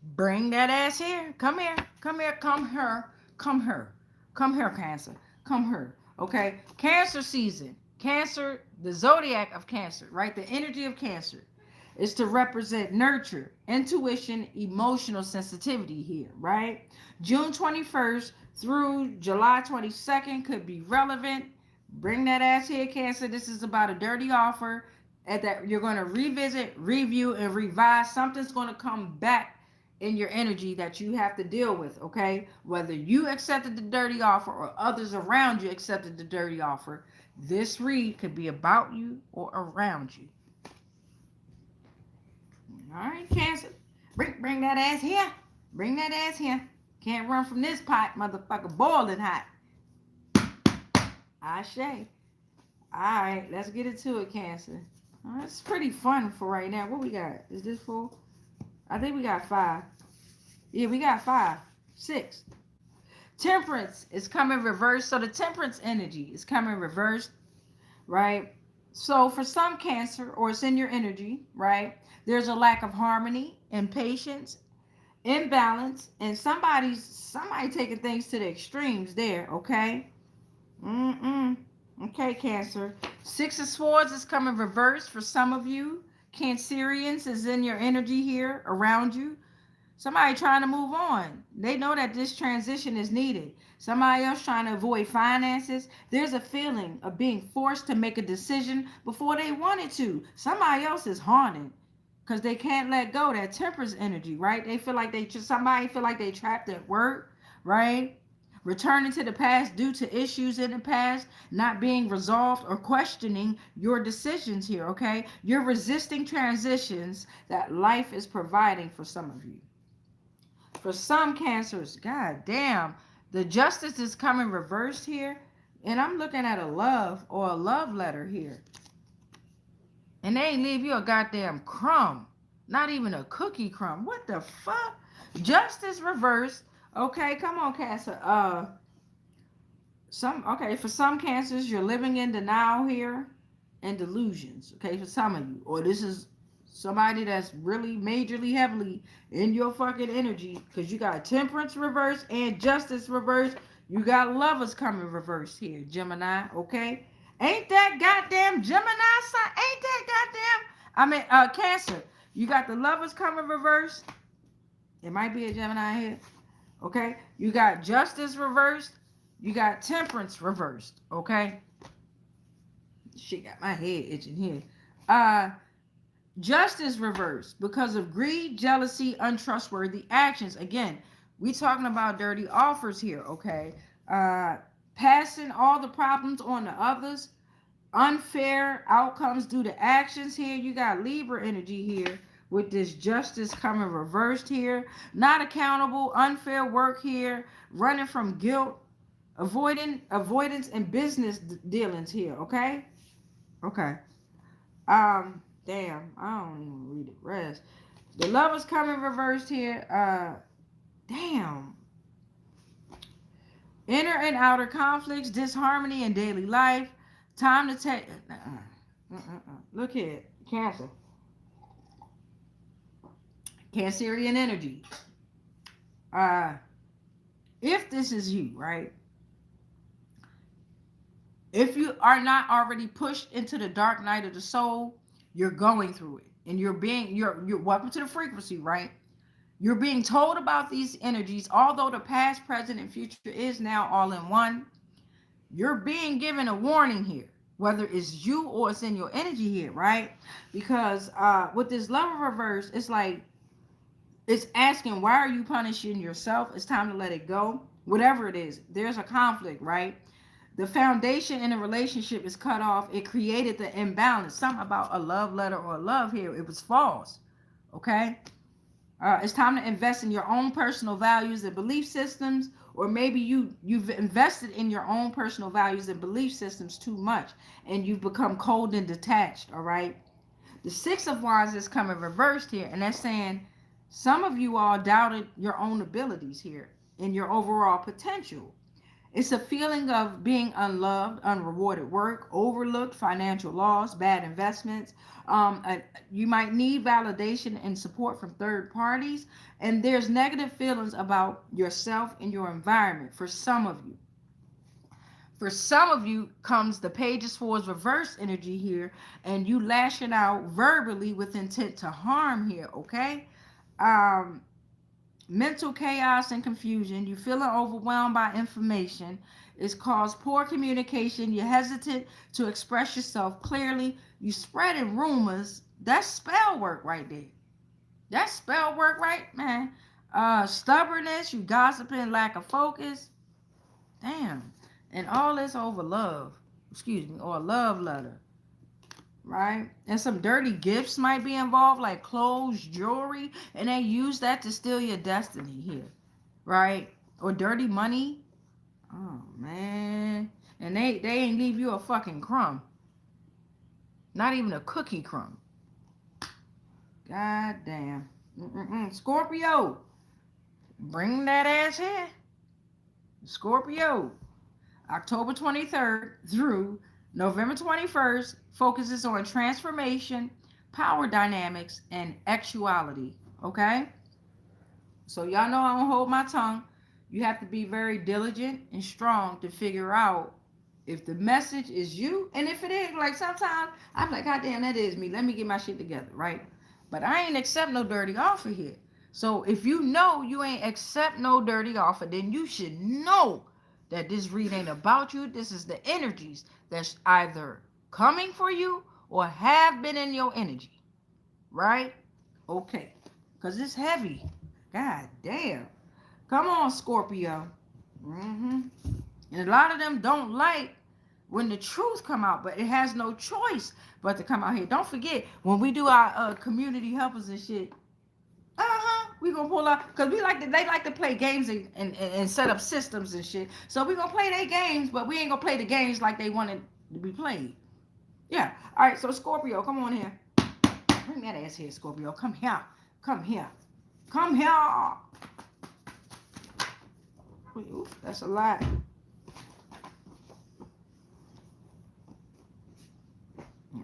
Speaker 1: Bring that ass here. Come here. Come here. Come here. Come here. Come here, Cancer. Come here. Okay? Cancer season. Cancer, the zodiac of Cancer, right? The energy of Cancer is to represent nurture, intuition, emotional sensitivity here, right? June 21st through July 22nd could be relevant. Bring that ass here, Cancer. This is about a dirty offer that you're going to revisit, review, and revise. Something's going to come back in your energy that you have to deal with, okay? Whether you accepted the dirty offer or others around you accepted the dirty offer, this read could be about you or around you. All right, Cancer. Bring that ass here. Bring that ass here. Can't run from this pot, motherfucker. Boiling hot. Ashe. All right, let's get into it, Cancer. All right, it's pretty fun for right now. What we got? Is this 4? I think we got 5. Yeah, we got 5. 6. Temperance is coming reversed. So the temperance energy is coming reversed, right? So for some Cancer, or it's in your energy, right? There's a lack of harmony, impatience, imbalance, and somebody taking things to the extremes there, okay? Okay, Cancer. 6 of Swords is coming reversed for some of you. Cancerians is in your energy here around you. Somebody trying to move on. They know that this transition is needed. Somebody else trying to avoid finances. There's a feeling of being forced to make a decision before they wanted to. Somebody else is haunted. because they can't let go. That Temperance energy, right? They feel like somebody feel like they trapped at work, right? Returning to the past due to issues in the past not being resolved or questioning your decisions here, okay? You're resisting transitions that life is providing for some of you. For some Cancers, god damn, the Justice is coming reversed here. And I'm looking at a love or a love letter here. And they ain't leave you a goddamn crumb. Not even a cookie crumb. What the fuck? Justice reversed. Okay, come on, Cancer. For some Cancers, you're living in denial here and delusions. Okay, for some of you. Or this is somebody that's really majorly heavily in your fucking energy, because you got Temperance reverse and Justice reverse. You got Lovers coming reverse here, Gemini. Okay, ain't that goddamn Gemini, son? Ain't that goddamn? Cancer. You got the Lovers coming reverse. It might be a Gemini here. Okay, you got Justice reversed. You got Temperance reversed. Okay, shit got my head itching here. Justice reversed because of greed, jealousy, untrustworthy actions. Again, we talking about dirty offers here, okay? Passing all the problems on to others, unfair outcomes due to actions here. You got Libra energy here with this Justice coming reversed here. Not accountable, unfair work here, running from guilt, avoidance and business dealings here, okay? Okay. Damn, I don't even read the rest. The Lovers coming reversed here. Damn. Inner and outer conflicts, disharmony in daily life. Time to take. Look here, Cancer. Cancerian energy. If this is you, right? If you are not already pushed into the dark night of the soul, you're going through it, and you're welcome to the frequency, right? You're being told about these energies, although the past, present, and future is now all in one. You're being given a warning here, whether it's you or it's in your energy here, right? Because with this Lover reverse, it's like it's asking, why are you punishing yourself? It's time to let it go. Whatever it is, there's a conflict, right? The foundation in a relationship is cut off. It created the imbalance. Something about a love letter or a love here. It was false. Okay? It's time to invest in your own personal values and belief systems. Or maybe you've invested in your own personal values and belief systems too much. And you've become cold and detached. All right? The Six of Wands is coming reversed here. And that's saying some of you all doubted your own abilities here and your overall potential. It's a feeling of being unloved, unrewarded work, overlooked, financial loss, bad investments. You might need validation and support from third parties. And there's negative feelings about yourself and your environment for some of you. For some of you comes the Page of Swords reverse energy here, and you lashing out verbally with intent to harm here, okay? Mental chaos and confusion. You feeling overwhelmed by information. It's caused poor communication. You're hesitant to express yourself clearly. You spreading rumors. That's spell work right there. That's spell work, right, man? Stubbornness. You gossiping. Lack of focus. Damn. And all this over love. Excuse me. Or a love letter. Right? And some dirty gifts might be involved, like clothes, jewelry, and they use that to steal your destiny here, right? Or dirty money. Oh man. And they ain't leave you a fucking crumb. Not even a cookie crumb. God damn. Scorpio, bring that ass here. Scorpio, October 23rd through November 21st focuses on transformation, power dynamics, and actuality. Okay? So y'all know I don't hold my tongue. You have to be very diligent and strong to figure out if the message is you. And if it is, like sometimes I'm like, God damn, that is me. Let me get my shit together, right? But I ain't accept no dirty offer here. So if you know you ain't accept no dirty offer, then you should know that this read ain't about you. This is the energies that's either coming for you or have been in your energy, right? Okay. Because it's heavy. God damn. Come on, Scorpio. And a lot of them don't like when the truth come out, but it has no choice but to come out here. Don't forget, when we do our community helpers and shit, we gonna pull out, because they like to play games and set up systems and shit. So we gonna play their games, but we ain't gonna play the games like they wanted to be played. Yeah. All right, so Scorpio, come on here. Bring that ass here, Scorpio. Come here. Come here. Come here. Ooh, that's a lot.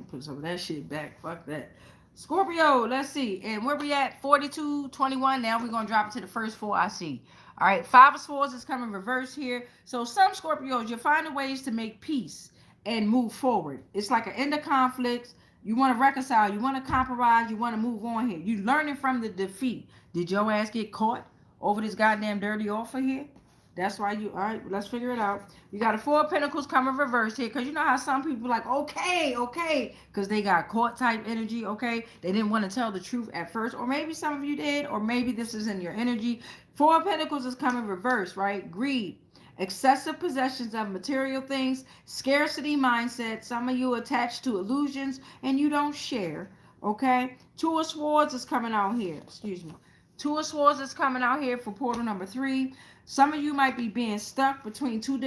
Speaker 1: Put some of that shit back. Fuck that. Scorpio, let's see. And where we at? 42-21. Now we're going to drop it to the first four I see. All right. 5 of Swords is coming reverse here. So some Scorpios, you're finding ways to make peace and move forward. It's like an end of conflicts. You want to reconcile. You want to compromise. You want to move on here. You learning from the defeat. Did your ass get caught over this goddamn dirty offer here? That's why you, all right, let's figure it out. You got a 4 of Pentacles coming reverse here, because you know how some people like, okay, because they got caught type energy, okay? They didn't want to tell the truth at first, or maybe some of you did, or maybe this is in your energy. 4 of Pentacles is coming reverse, right? Greed, excessive possessions of material things, scarcity mindset. Some of you attached to illusions, and you don't share, okay? 2 of Swords is coming out here, excuse me. 2 of Swords is coming out here for portal number 3. Some of you might be being stuck between two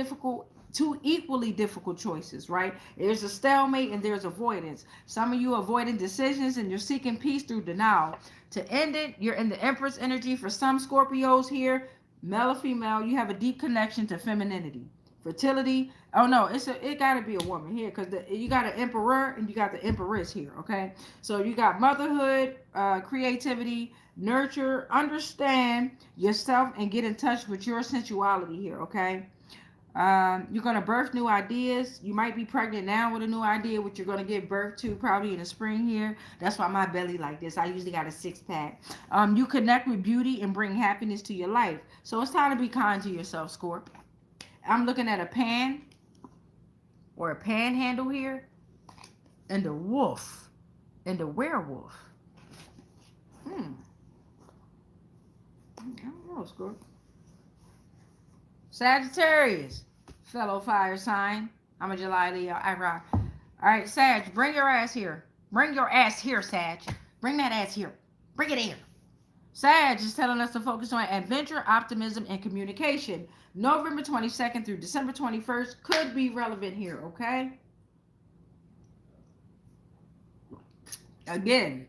Speaker 1: equally difficult choices, right? There's a stalemate and there's avoidance. Some of you are avoiding decisions and you're seeking peace through denial. To end it, you're in the Empress energy. For some Scorpios here, male or female, you have a deep connection to femininity. Fertility. Oh no, it got to be a woman here, because you got an emperor and you got the empress here, okay? So you got motherhood, creativity, nurture, understand yourself, and get in touch with your sensuality here, okay? You're going to birth new ideas. You might be pregnant now with a new idea, which you're going to give birth to probably in the spring here. That's why my belly like this. I usually got a 6-pack. You connect with beauty and bring happiness to your life. So it's time to be kind to yourself, Scorp. I'm looking at a pan or a panhandle here, and the wolf and the werewolf. I don't know, Scorp. Sagittarius, fellow fire sign. I'm a July Leo. I rock. All right, Sag, bring your ass here. Bring your ass here, Sag. Bring that ass here. Bring it here. Sag is telling us to focus on adventure, optimism, and communication. November 22nd through December 21st could be relevant here, okay? Again,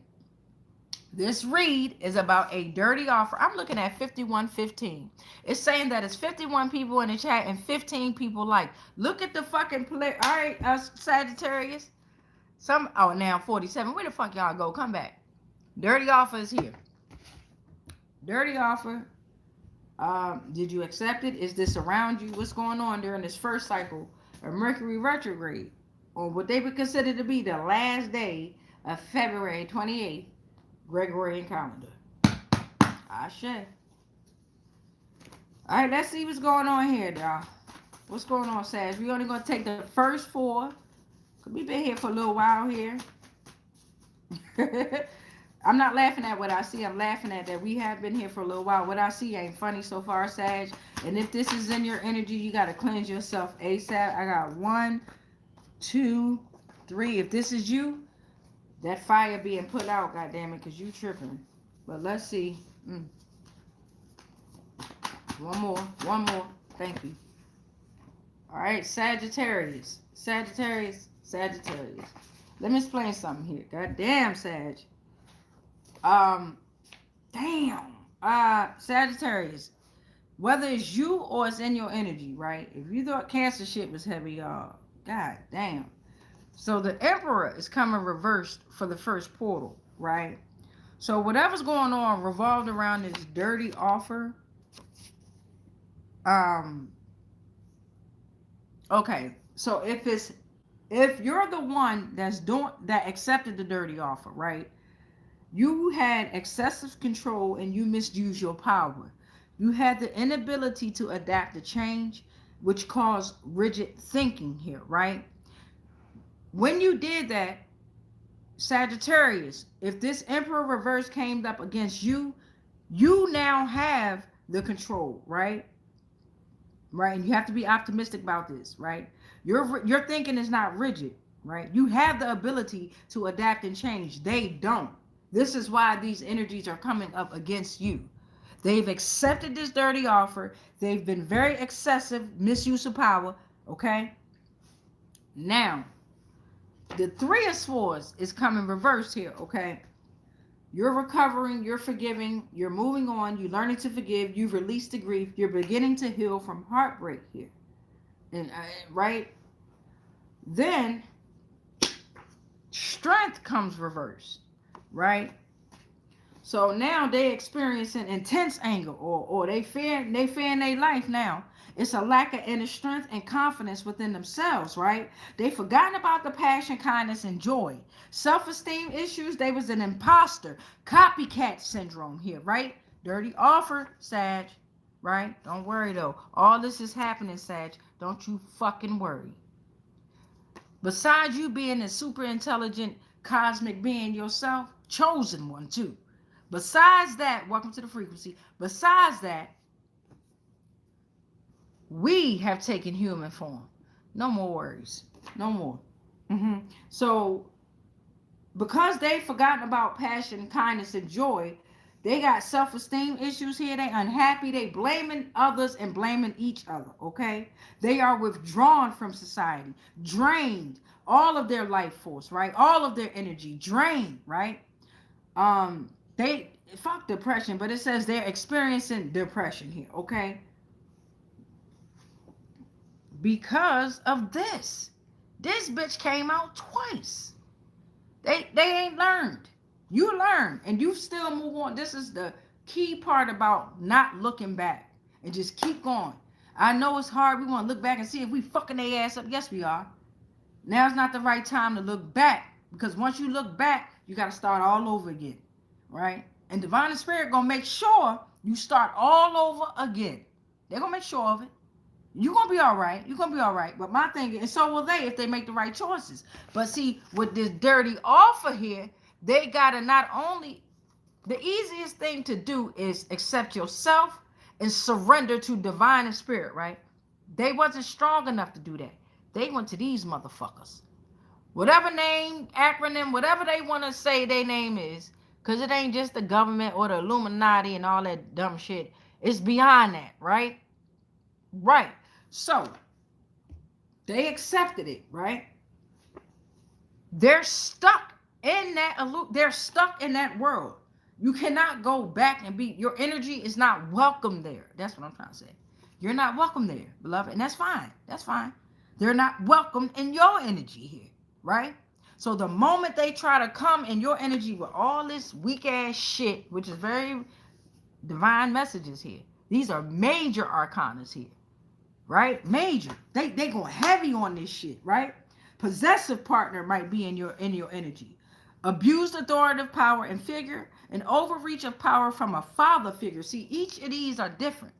Speaker 1: this read is about a dirty offer. I'm looking at 5115. It's saying that it's 51 people in the chat and 15 people like. Look at the fucking play. All right, Sagittarius. Now 47. Where the fuck y'all go? Come back. Dirty offer is here. Dirty offer. Did you accept it? Is this around you? What's going on during this first cycle of Mercury retrograde, on what they would consider to be the last day of February 28th, Gregorian calendar? Ashe. All right, let's see what's going on here, y'all. What's going on, Sag? We're only going to take the first 4. We've been here for a little while here. I'm not laughing at what I see. I'm laughing at that we have been here for a little while. What I see ain't funny so far, Sag. And if this is in your energy, you got to cleanse yourself ASAP. I got 1, 2, 3. If this is you, that fire being put out, goddammit, because you tripping. But let's see. One more. Thank you. All right, Sagittarius. Sagittarius. Let me explain something here. Goddamn, Sag. Sagittarius, whether it's you or it's in your energy, right? If you thought Cancer shit was heavy, y'all, god damn. So the Emperor is coming reversed for the first portal, right? So whatever's going on revolved around this dirty offer. Okay, so if you're the one that accepted the dirty offer, right? You had excessive control and you misused your power. You had the inability to adapt to change, which caused rigid thinking here, right? When you did that, Sagittarius, if this Emperor reverse came up against you, you now have the control, right? Right, and you have to be optimistic about this, right? Your thinking is not rigid, right? You have the ability to adapt and change. They don't. This is why these energies are coming up against you. They've accepted this dirty offer. They've been very excessive, misuse of power, okay? Now, the Three of Swords is coming reversed here, okay? You're recovering, you're forgiving, you're moving on, you're learning to forgive, you've released the grief, you're beginning to heal from heartbreak here. And right? Then strength comes reversed, right? So now they experiencing intense anger, or they fear in their life now. It's a lack of inner strength and confidence within themselves, right? They've forgotten about the passion, kindness, and joy. Self-esteem issues, they was an imposter. Copycat syndrome here, right? Dirty offer, Sag, right? Don't worry, though. All this is happening, Sag. Don't you fucking worry. Besides you being a super intelligent cosmic being yourself, chosen one, too. Besides that, welcome to the frequency. Besides that, we have taken human form. No more worries. No more. So, because they've forgotten about passion, kindness, and joy, they got self-esteem issues here. They unhappy. They blaming others and blaming each other, okay? They are withdrawn from society, drained, all of their life force, right? All of their energy, drained, right? They, fuck depression, but it says they're experiencing depression here, okay? Because of this. This bitch came out twice. They ain't learned. You learn and you still move on. This is the key part about not looking back and just keep going. I know it's hard. We want to look back and see if we fucking their ass up. Yes, we are. Now's not the right time to look back, because once you look back, you got to start all over again, right? And Divine and Spirit gonna make sure you start all over again. They're gonna make sure of it. You're going to be all right. You're going to be all right. But my thing is, and so will they if they make the right choices. But see, with this dirty offer here, they got to not only, the easiest thing to do is accept yourself and surrender to Divine and Spirit, right? They wasn't strong enough to do that. They went to these motherfuckers. Whatever name, acronym, whatever they want to say their name is, because it ain't just the government or the Illuminati and all that dumb shit. It's beyond that, right? Right. So, they accepted it, right? They're stuck in that world. You cannot go back and your energy is not welcome there. That's what I'm trying to say. You're not welcome there, beloved. And that's fine. That's fine. They're not welcome in your energy here, right? So the moment they try to come in your energy with all this weak ass shit, which is very divine messages here. These are major arcanas here. Right? Major. They go heavy on this shit, right? Possessive partner might be in your energy. Abused authoritative power and figure, an overreach of power from a father figure. See, each of these are different.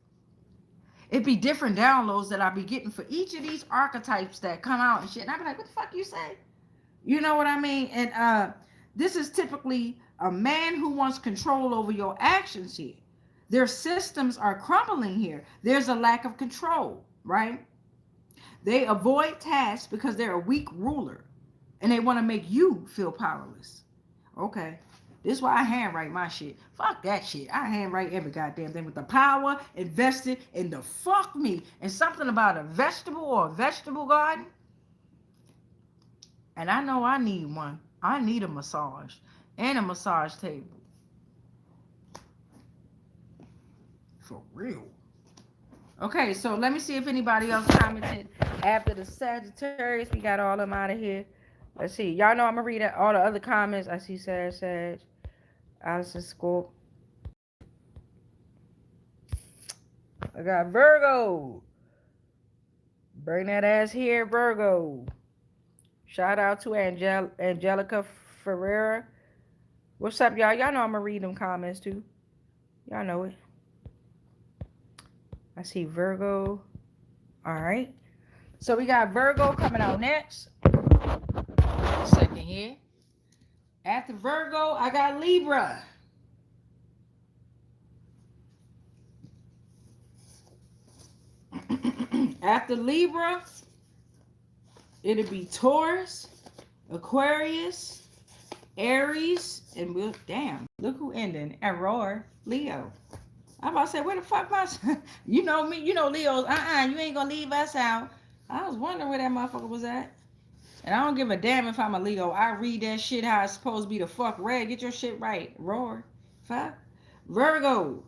Speaker 1: It'd be different downloads that I'll be getting for each of these archetypes that come out and shit. And I'll be like, what the fuck you say? You know what I mean? And this is typically a man who wants control over your actions here. Their systems are crumbling here. There's a lack of control, right? They avoid tasks because they're a weak ruler and they want to make you feel powerless. Okay. This is why I handwrite my shit. Fuck that shit. I handwrite every goddamn thing with the power invested in the fuck me. And something about a vegetable or a vegetable garden. And I know I need one. I need a massage and a massage table. For real. Okay, so let me see if anybody else commented after the Sagittarius. We got all of them out of here. Let's see. Y'all know I'm going to read all the other comments. I see Sag. Allison Scorp. I got Virgo. Bring that ass here, Virgo. Shout out to Angelica Ferreira. What's up, y'all? Y'all know I'm going to read them comments, too. Y'all know it. I see Virgo. All right. So we got Virgo coming out next. Second here. After Virgo, I got Libra. After Libra, it'll be Taurus, Aquarius, Aries, and we'll, damn, look who ending. Aurora, Leo. I'm about to say, where the fuck my, you know me, you know Leo's, you ain't gonna leave us out. I was wondering where that motherfucker was at. And I don't give a damn if I'm a Leo. I read that shit how it's supposed to be the fuck read. Get your shit right. Roar. Fuck. Virgo.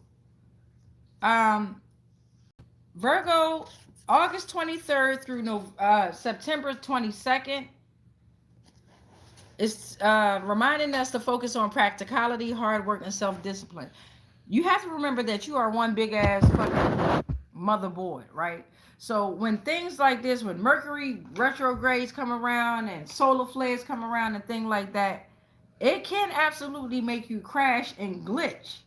Speaker 1: Virgo, August 23rd through September 22nd. It's reminding us to focus on practicality, hard work, and self-discipline. You have to remember that you are one big ass fucking motherboard, right? So when things like this, when Mercury retrogrades come around and solar flares come around and things like that, it can absolutely make you crash and glitch,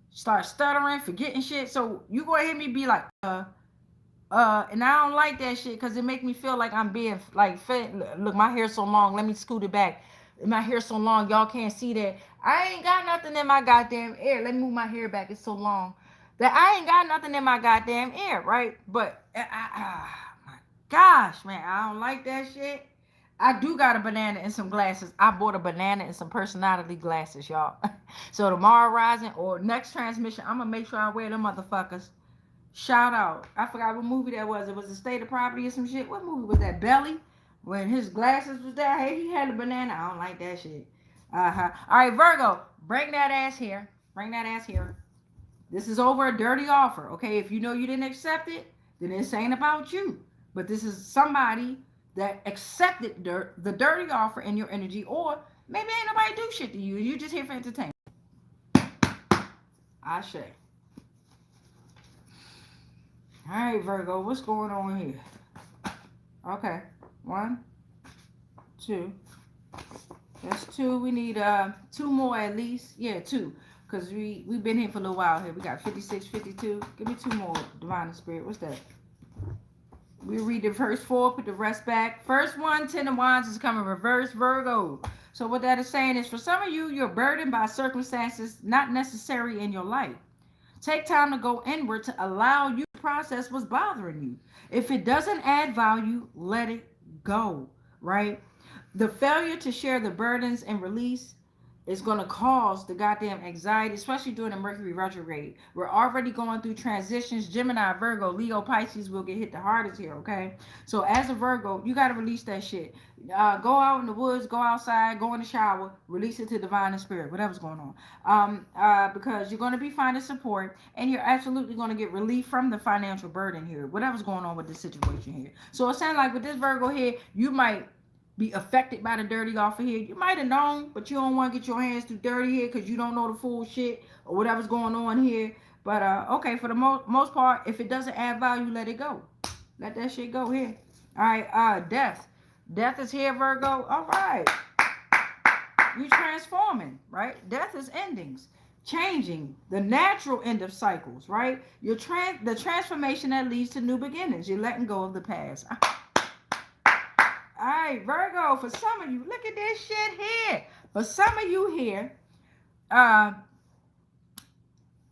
Speaker 1: start stuttering, forgetting shit. So you go ahead and be like, and I don't like that shit because it make me feel like I'm being like fed. Look, my hair's so long. Let me scoot it back. My hair's so long, y'all can't see that. I ain't got nothing in my goddamn ear. Let me move my hair back. It's so long that I ain't got nothing in my goddamn ear, right? But my gosh, man, I don't like that shit. I do got a banana and some glasses. I bought a banana and some personality glasses, y'all. So tomorrow rising or next transmission, I'm gonna make sure I wear them motherfuckers. Shout out. I forgot what movie that was. It was a State of Property or some shit. What movie was that? Belly? When his glasses was there, hey, he had a banana. I don't like that shit. All right, Virgo, bring that ass here. Bring that ass here. This is over a dirty offer, okay? If you know you didn't accept it, then it's ain't about you. But this is somebody that accepted the dirty offer in your energy, or maybe ain't nobody do shit to you. You just here for entertainment. I say. All right, Virgo, what's going on here? Okay, 1, 2. That's 2. We need 2 more at least. Yeah, 2. Because we've been here for a little while here. We got 56, 52. Give me 2 more, Divine Spirit. What's that? We read the first 4, put the rest back. First one, 10 of Wands is coming reverse, Virgo. So what that is saying is, for some of you, you're burdened by circumstances not necessary in your life. Take time to go inward to allow you to process what's bothering you. If it doesn't add value, let it go, right? The failure to share the burdens and release is going to cause the goddamn anxiety, especially during the Mercury retrograde. We're already going through transitions. Gemini, Virgo, Leo, Pisces will get hit the hardest here, okay? So as a Virgo, you got to release that shit. Go out in the woods, go outside, go in the shower, release it to Divine and Spirit, whatever's going on. Because you're going to be finding support, and you're absolutely going to get relief from the financial burden here, whatever's going on with this situation here. So it sounds like with this Virgo here, you might be affected by the dirty offer here. You might have known, but you don't want to get your hands too dirty here because you don't know the full shit or whatever's going on here. But okay, for the most part, if it doesn't add value, let it go. Let that shit go here. All right, death. Death is here, Virgo. All right. You transforming, right? Death is endings, changing, the natural end of cycles, right? The transformation that leads to new beginnings. You're letting go of the past. All right, Virgo, for some of you, look at this shit here. For some of you here,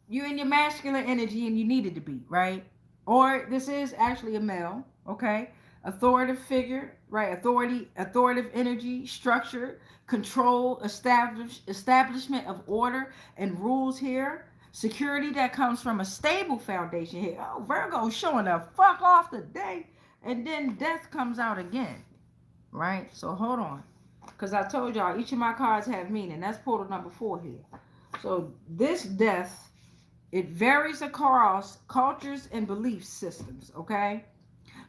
Speaker 1: you're in your masculine energy and you needed to be, right? Or this is actually a male, okay? Authoritative figure, right? Authoritative energy, structure, control, establishment of order and rules here. Security that comes from a stable foundation here. Oh, Virgo showing the fuck off today. And then death comes out again. Right? So hold on. Because I told y'all each of my cards have meaning. That's portal number 4 here. So this death, it varies across cultures and belief systems. Okay?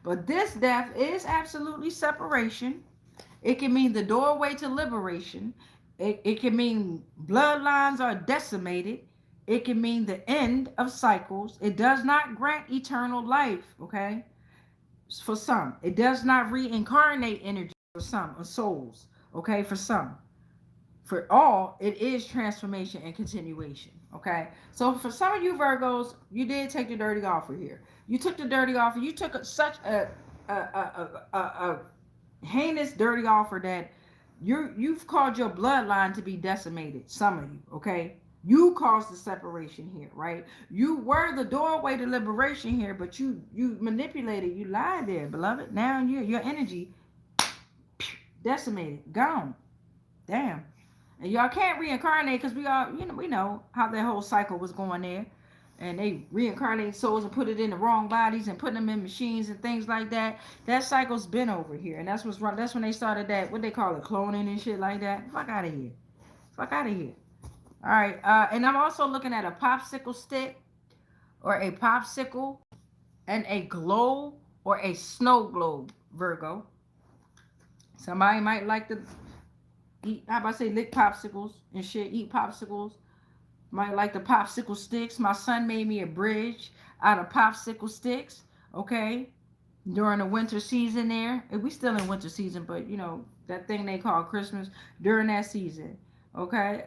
Speaker 1: But this death is absolutely separation. It can mean the doorway to liberation. It can mean bloodlines are decimated. It can mean the end of cycles. It does not grant eternal life. Okay? For some, it does not reincarnate energy for some, or souls, okay, for some. For all, it is transformation and continuation, okay? So for some of you Virgos, you did take the dirty offer here. You took the dirty offer. You took such a heinous dirty offer that you've caused your bloodline to be decimated. Some of you, okay? You caused the separation here, right? You were the doorway to liberation here, but you manipulated, you lied there, beloved. Now your energy decimated, gone. Damn. And y'all can't reincarnate because we all, we know how that whole cycle was going there. And they reincarnate souls and put it in the wrong bodies and put them in machines and things like that. That cycle's been over here. And that's what's wrong. That's when they started that, what they call it, cloning and shit like that. Fuck out of here. Fuck out of here. All right. And I'm also looking at a popsicle stick or a popsicle and a globe or a snow globe, Virgo. Somebody might like to eat, how about I say, lick popsicles and shit, eat popsicles. Might like the popsicle sticks. My son made me a bridge out of popsicle sticks, okay? During the winter season there. We still in winter season, but that thing they call Christmas during that season, okay?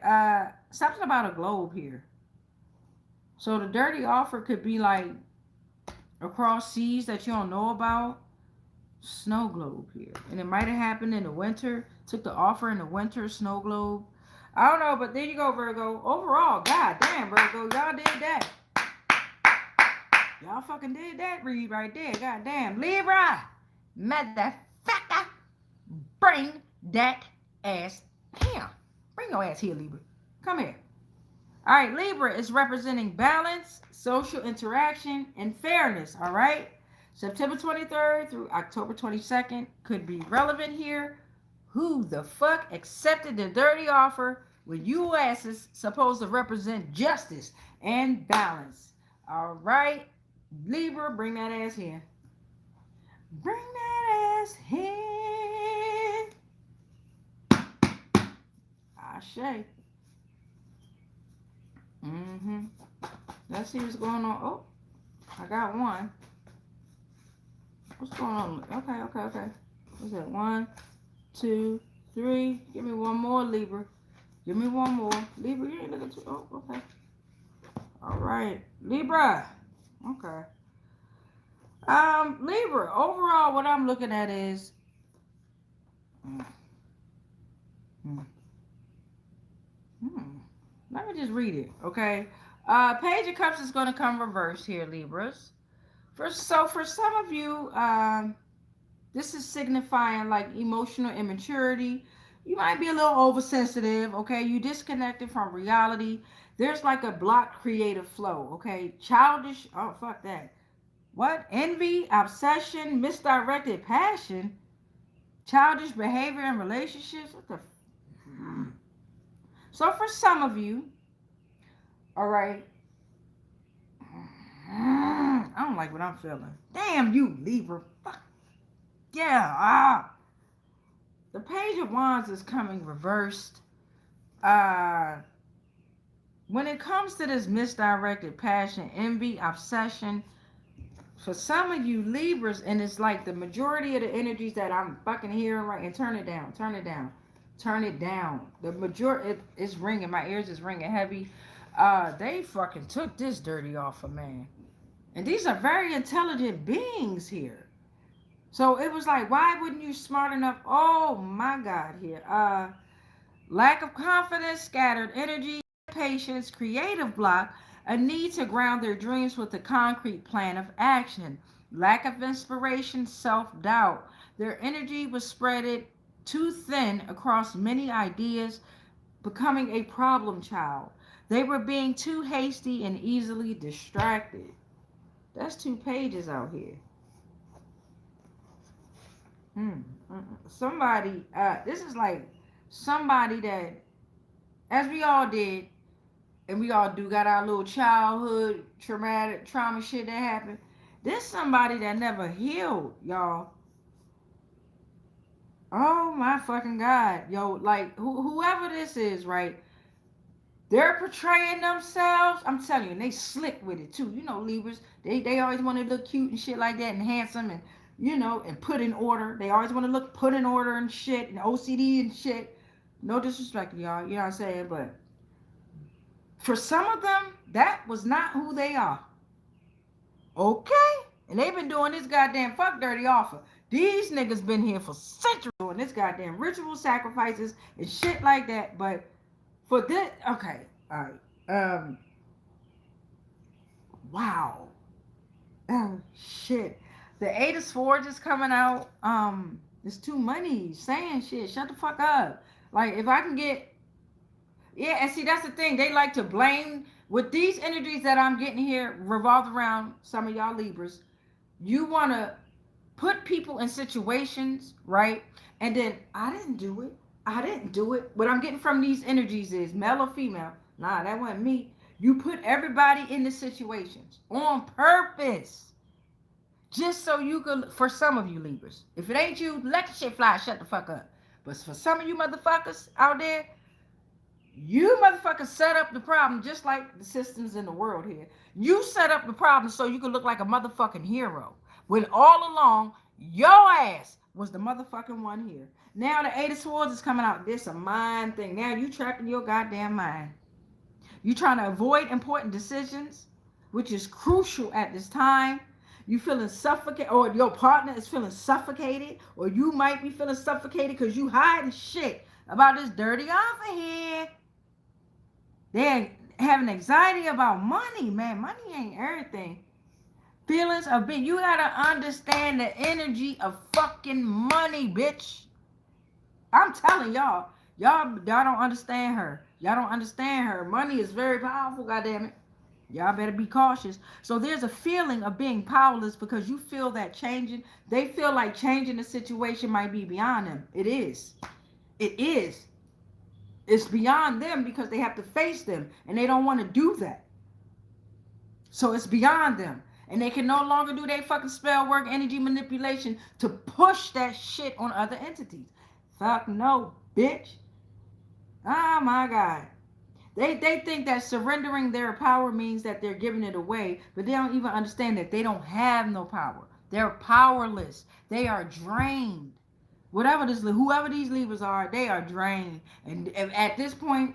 Speaker 1: Something about a globe here. So the dirty offer could be like across seas that you don't know about. Snow globe here. And it might have happened in the winter. Took the offer in the winter, snow globe. I don't know, but there you go, Virgo. Overall, god damn, Virgo, y'all did that. Y'all fucking did that read right there. God damn. Libra, motherfucker, bring that ass here. Bring your ass here, Libra. Come here. All right, Libra is representing balance, social interaction, and fairness, all right? September 23rd through October 22nd could be relevant here. Who the fuck accepted the dirty offer when you asses supposed to represent justice and balance? All right, Libra, bring that ass here. Bring that ass here. Ashe. Let's see what's going on. Oh, I got one. What's going on? Okay. What's that? 1, 2, 3. Give me one more, Libra. Give me one more. Libra, you ain't looking too. Oh, okay. All right. Libra. Okay. Libra, overall, what I'm looking at is let me just read it, okay? Page of Cups is going to come reversed here, Libras. For some of you, this is signifying like emotional immaturity. You might be a little oversensitive, okay? You disconnected from reality. There's like a blocked creative flow, okay? Childish, oh, fuck that. What? Envy, obsession, misdirected passion, childish behavior in relationships. What the? So for some of you, all right, I don't like what I'm feeling. Damn you, Libra. Fuck. Yeah. The Page of Wands is coming reversed. When it comes to this misdirected passion, envy, obsession, for some of you Libras, and it's like the majority of the energies that I'm fucking hearing right, and turn it down. The majority, it's ringing. My ears is ringing heavy. They fucking took this dirty offer, man. And these are very intelligent beings here. So it was like, why wouldn't you smart enough? Oh my God, here. Lack of confidence, scattered energy, patience, creative block, a need to ground their dreams with a concrete plan of action, lack of inspiration, self-doubt. Their energy was spread too thin across many ideas, becoming a problem child. They were being too hasty and easily distracted. That's 2 pages out here. Somebody, this is like somebody that, as we all did, and we all do, got our little childhood trauma shit that happened. This somebody that never healed, y'all. Oh my fucking God, yo, like whoever this is, right? They're portraying themselves. I'm telling you, and they slick with it too. You know, Libras, they always want to look cute and shit like that, and handsome, and and put in order. They always want to look put in order and shit, and OCD and shit. No disrespect, y'all. You know what I'm saying? But for some of them, that was not who they are. Okay? And they've been doing this goddamn fuck dirty offer. These niggas been here for centuries doing this goddamn ritual sacrifices and shit like that. But for this, okay, all right. Wow. Oh shit. The Eight of Swords is coming out. It's too money saying shit. Shut the fuck up. Like if I can get, yeah, and see that's the thing. They like to blame with these energies that I'm getting here revolved around some of y'all Libras. You wanna put people in situations, right? And then I didn't do it. I didn't do it. What I'm getting from these energies is male or female. Nah, that wasn't me. You put everybody in the situations on purpose. Just so you could, for some of you Libras, if it ain't you, let the shit fly, shut the fuck up. But for some of you motherfuckers out there, you motherfuckers set up the problem just like the systems in the world here. You set up the problem so you could look like a motherfucking hero. When all along, your ass was the motherfucking one here. Now the Eight of Swords is coming out. This a mind thing. Now you trapped in your goddamn mind. You trying to avoid important decisions, which is crucial at this time. You feeling suffocated, or your partner is feeling suffocated, or you might be feeling suffocated because you hiding shit about this dirty offer here. They're having anxiety about money, man. Money ain't everything. Feelings of being, you gotta understand the energy of fucking money, bitch. I'm telling y'all don't understand her. Y'all don't understand her. Money is very powerful, goddammit. Y'all better be cautious. So there's a feeling of being powerless because you feel that changing. They feel like changing the situation might be beyond them. It is. It is. It's beyond them because they have to face them and they don't want to do that. So it's beyond them. And they can no longer do their fucking spell work, energy manipulation to push that shit on other entities. Fuck no, bitch. Oh my God. They think that surrendering their power means that they're giving it away, but they don't even understand that they don't have no power. They're powerless. They are drained. Whoever these Libras are, they are drained. And at this point,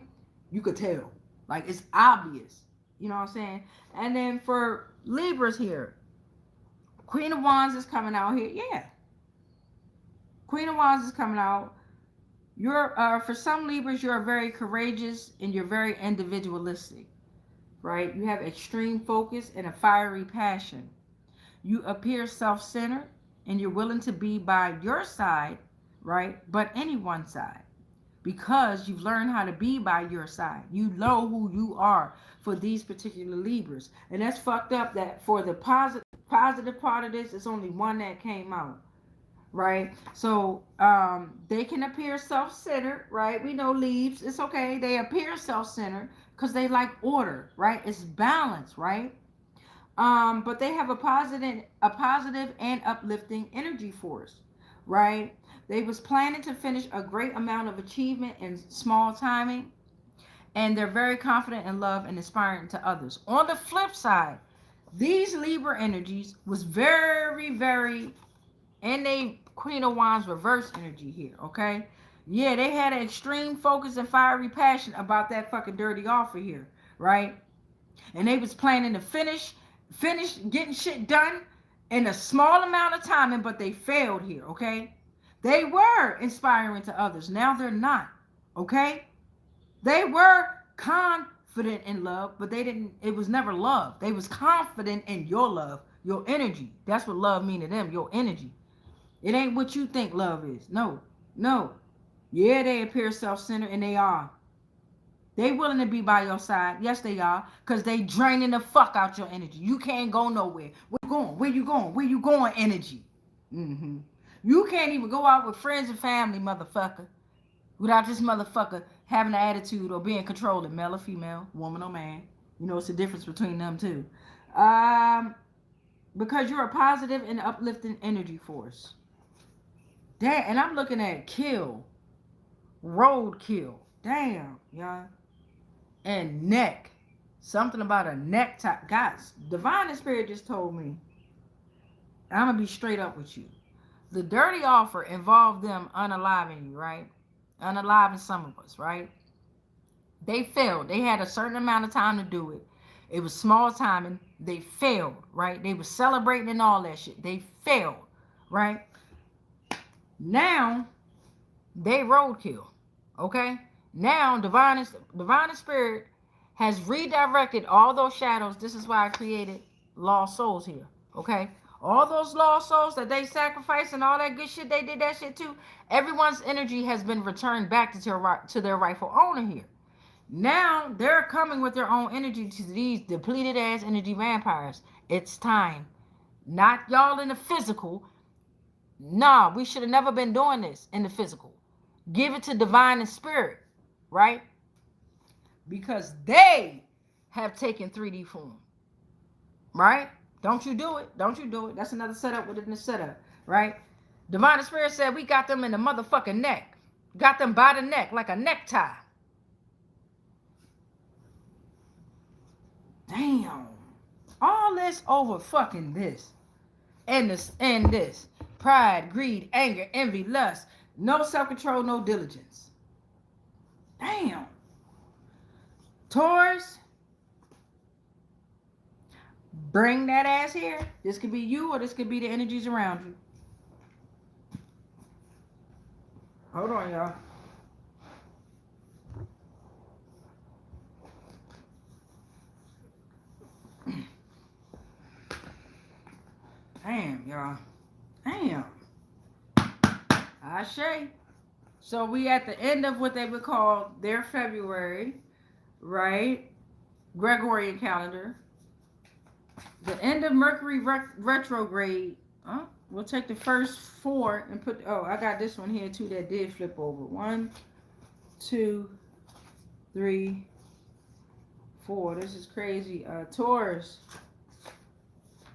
Speaker 1: you could tell. Like, it's obvious. You know what I'm saying? And then for Libras here, Queen of Wands is coming out here. Yeah. Queen of Wands is coming out. You're for some Libras, you're very courageous and you're very individualistic, right? You have extreme focus and a fiery passion. You appear self-centered and you're willing to be by your side, right? But anyone's side, because you've learned how to be by your side. You know who you are for these particular Libras, and that's fucked up. That for the positive part of this, it's only one that came out. Right, so they can appear self-centered, right? We know Leaves, it's okay. They appear self-centered because they like order, right? It's balance, right? But they have a positive and uplifting energy force, right? They was planning to finish a great amount of achievement in small timing, and they're very confident in love and inspiring to others. On the flip side, these Libra energies was very, very. And they Queen of Wands reverse energy here, okay? Yeah, they had an extreme focus and fiery passion about that fucking dirty offer here, right? And they was planning to finish getting shit done in a small amount of time, but they failed here, okay? They were inspiring to others. Now they're not, okay? They were confident in love, but it was never love. They was confident in your love, your energy. That's what love mean to them, your energy. It ain't what you think love is. No. Yeah, they appear self-centered, and they are. They willing to be by your side. Yes, they are. Because they draining the fuck out your energy. You can't go nowhere. Where you going? Where you going? Where you going, energy? You can't even go out with friends and family, motherfucker, without this motherfucker having an attitude or being controlling, male or female, woman or man. You know, it's the difference between them two. Because you're a positive and uplifting energy force. Damn, and I'm looking at kill, roadkill. Damn, y'all. And neck. Something about a necktie. Guys, Divine and Spirit just told me. I'm going to be straight up with you. The dirty offer involved them unaliving you, right? Unaliving some of us, right? They failed. They had a certain amount of time to do it. It was small timing. They failed, right? They were celebrating and all that shit. They failed, right? Now, they roadkill. Okay? Now, divine spirit has redirected all those shadows. This is why I created lost souls here. Okay? All those lost souls that they sacrificed and all that good shit, they did that shit too. Everyone's energy has been returned back to their rightful owner here. Now they're coming with their own energy to these depleted ass energy vampires. It's time. Not y'all in the physical. Nah, we should have never been doing this in the physical. Give it to divine and spirit, right? Because they have taken 3D form, right? Don't you do it. Don't you do it. That's another setup within the setup, right? Divine and spirit said we got them in the motherfucking neck. Got them by the neck like a necktie. Damn. All this over fucking this. And this. Pride, greed, anger, envy, lust. No self-control, no diligence. Damn. Taurus. Bring that ass here. This could be you or this could be the energies around you. Hold on, y'all. Damn, y'all. Damn. Ashe. So we at the end of what they would call their February, right? Gregorian calendar. The end of Mercury retrograde. We'll take the first 4 and put... Oh, I got this one here too that did flip over. 1, 2, 3, 4. This is crazy. Taurus.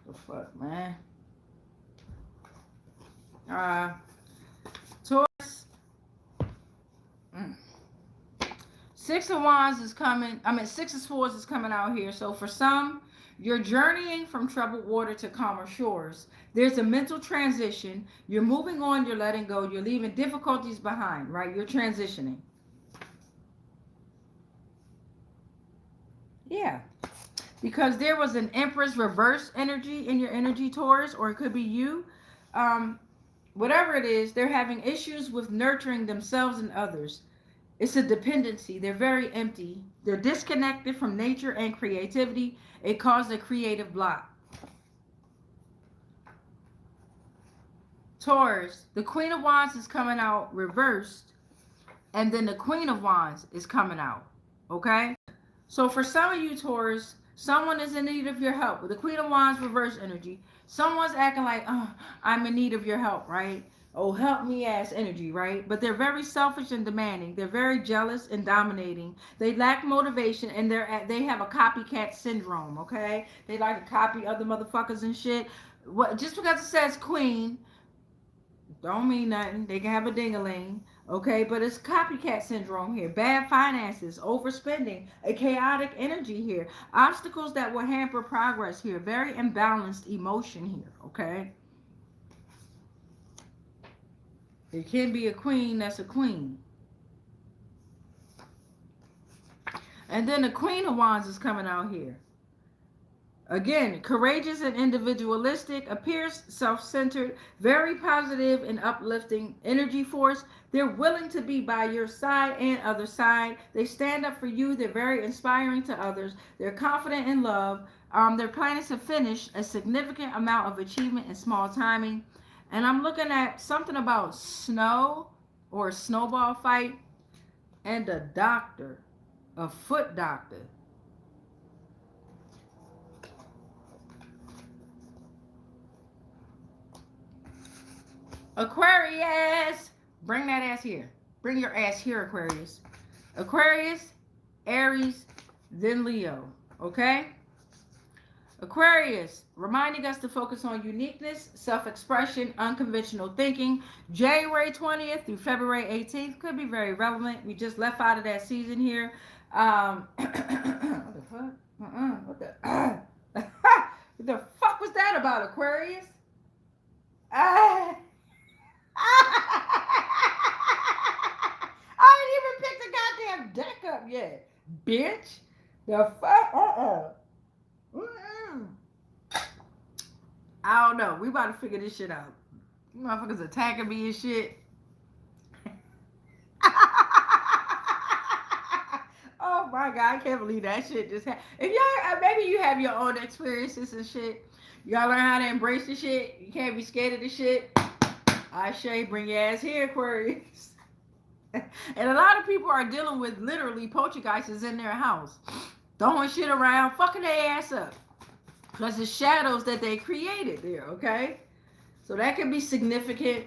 Speaker 1: The fuck, man. Taurus. 6 of Wands is coming. 6 of Swords is coming out here. So for some, you're journeying from troubled water to calmer shores. There's a mental transition. You're moving on. You're letting go. You're leaving difficulties behind, right? You're transitioning. Yeah. Because there was an Empress reverse energy in your energy, Taurus, or it could be you. Whatever it is, they're having issues with nurturing themselves and others. It's a dependency. They're very empty. They're disconnected from nature and creativity. It caused a creative block. Taurus, the Queen of Wands is coming out reversed, and then the Queen of Wands is coming out. Okay? So for some of you, Taurus, someone is in need of your help. With the Queen of Wands reverse energy, someone's acting like, oh, I'm in need of your help, right? Oh, help me ass energy, right? But they're very selfish and demanding. They're very jealous and dominating. They lack motivation, and they have a copycat syndrome, okay? They like to copy other motherfuckers and shit. Just because it says queen, don't mean nothing. They can have a ding-a-ling, okay? But it's copycat syndrome here. Bad finances, overspending, a chaotic energy here. Obstacles that will hamper progress here. Very imbalanced emotion here, okay? It can be a queen that's a queen. And then the Queen of Wands is coming out here. Again, courageous and individualistic, appears self-centered, very positive and uplifting energy force. They're willing to be by your side and other side. They stand up for you. They're very inspiring to others. They're confident in love. They're planning to finish a significant amount of achievement in small timing. And I'm looking at something about snow or a snowball fight and a doctor, a foot doctor. Aquarius, bring that ass here. Bring your ass here, Aquarius. Aquarius, Aries, then Leo, okay? Aquarius, reminding us to focus on uniqueness, self-expression, unconventional thinking. January 20th through February 18th could be very relevant. We just left out of that season here. What the fuck? What the fuck was that about, Aquarius? I didn't even pick the goddamn deck up yet, bitch. The fuck? I don't know. We about to figure this shit out. Motherfuckers attacking me and shit. Oh my God, I can't believe that shit just happened. If y'all, maybe you have your own experiences and shit. Y'all learn how to embrace the shit. You can't be scared of the shit. I say, bring your ass here, Aquarius. And a lot of people are dealing with literally poltergeists in their house, throwing shit around, fucking their ass up. Because the shadows that they created there, okay? So that can be significant.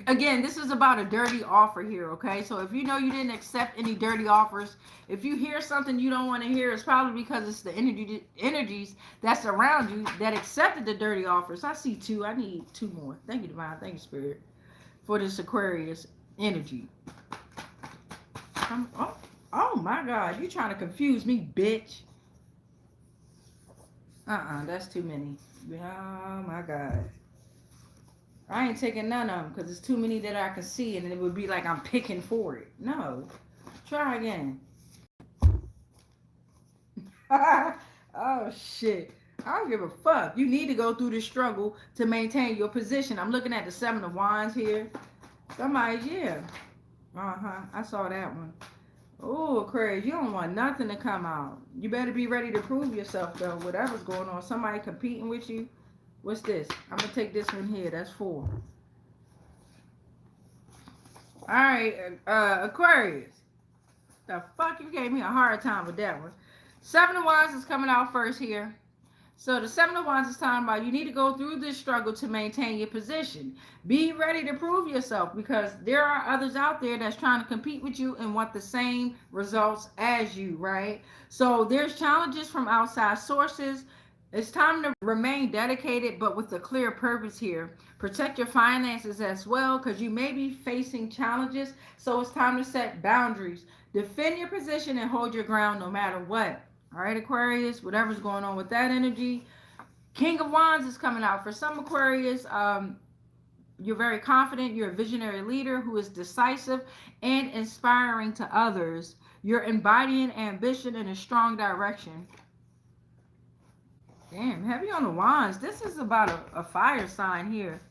Speaker 1: Again, this is about a dirty offer here, okay? So if you know you didn't accept any dirty offers, if you hear something you don't want to hear, it's probably because it's the energies that's around you that accepted the dirty offers. I see two. I need two more. Thank you, Divine. Thank you, Spirit, for this Aquarius energy. Oh my God. You trying to confuse me, bitch. That's too many. Oh my God. I ain't taking none of them because it's too many that I can see and it would be like I'm picking for it. No. Try again. Oh, shit. I don't give a fuck. You need to go through the struggle to maintain your position. I'm looking at the 7 of Wands here. Somebody, yeah. I saw that one. Oh, Aquarius, you don't want nothing to come out. You better be ready to prove yourself, though. Whatever's going on. Somebody competing with you. What's this? I'm going to take this one here. That's 4. All right, Aquarius. The fuck? You gave me a hard time with that one. 7 of Wands is coming out first here. So the 7 of Wands is talking about you need to go through this struggle to maintain your position. Be ready to prove yourself because there are others out there that's trying to compete with you and want the same results as you, right? So there's challenges from outside sources. It's time to remain dedicated, but with a clear purpose here. Protect your finances as well, because you may be facing challenges. So it's time to set boundaries. Defend your position and hold your ground no matter what. All right, Aquarius, whatever's going on with that energy. King of Wands is coming out. For some Aquarius, you're very confident. You're a visionary leader who is decisive and inspiring to others. You're embodying ambition in a strong direction. Damn, heavy on the Wands. This is about a fire sign here.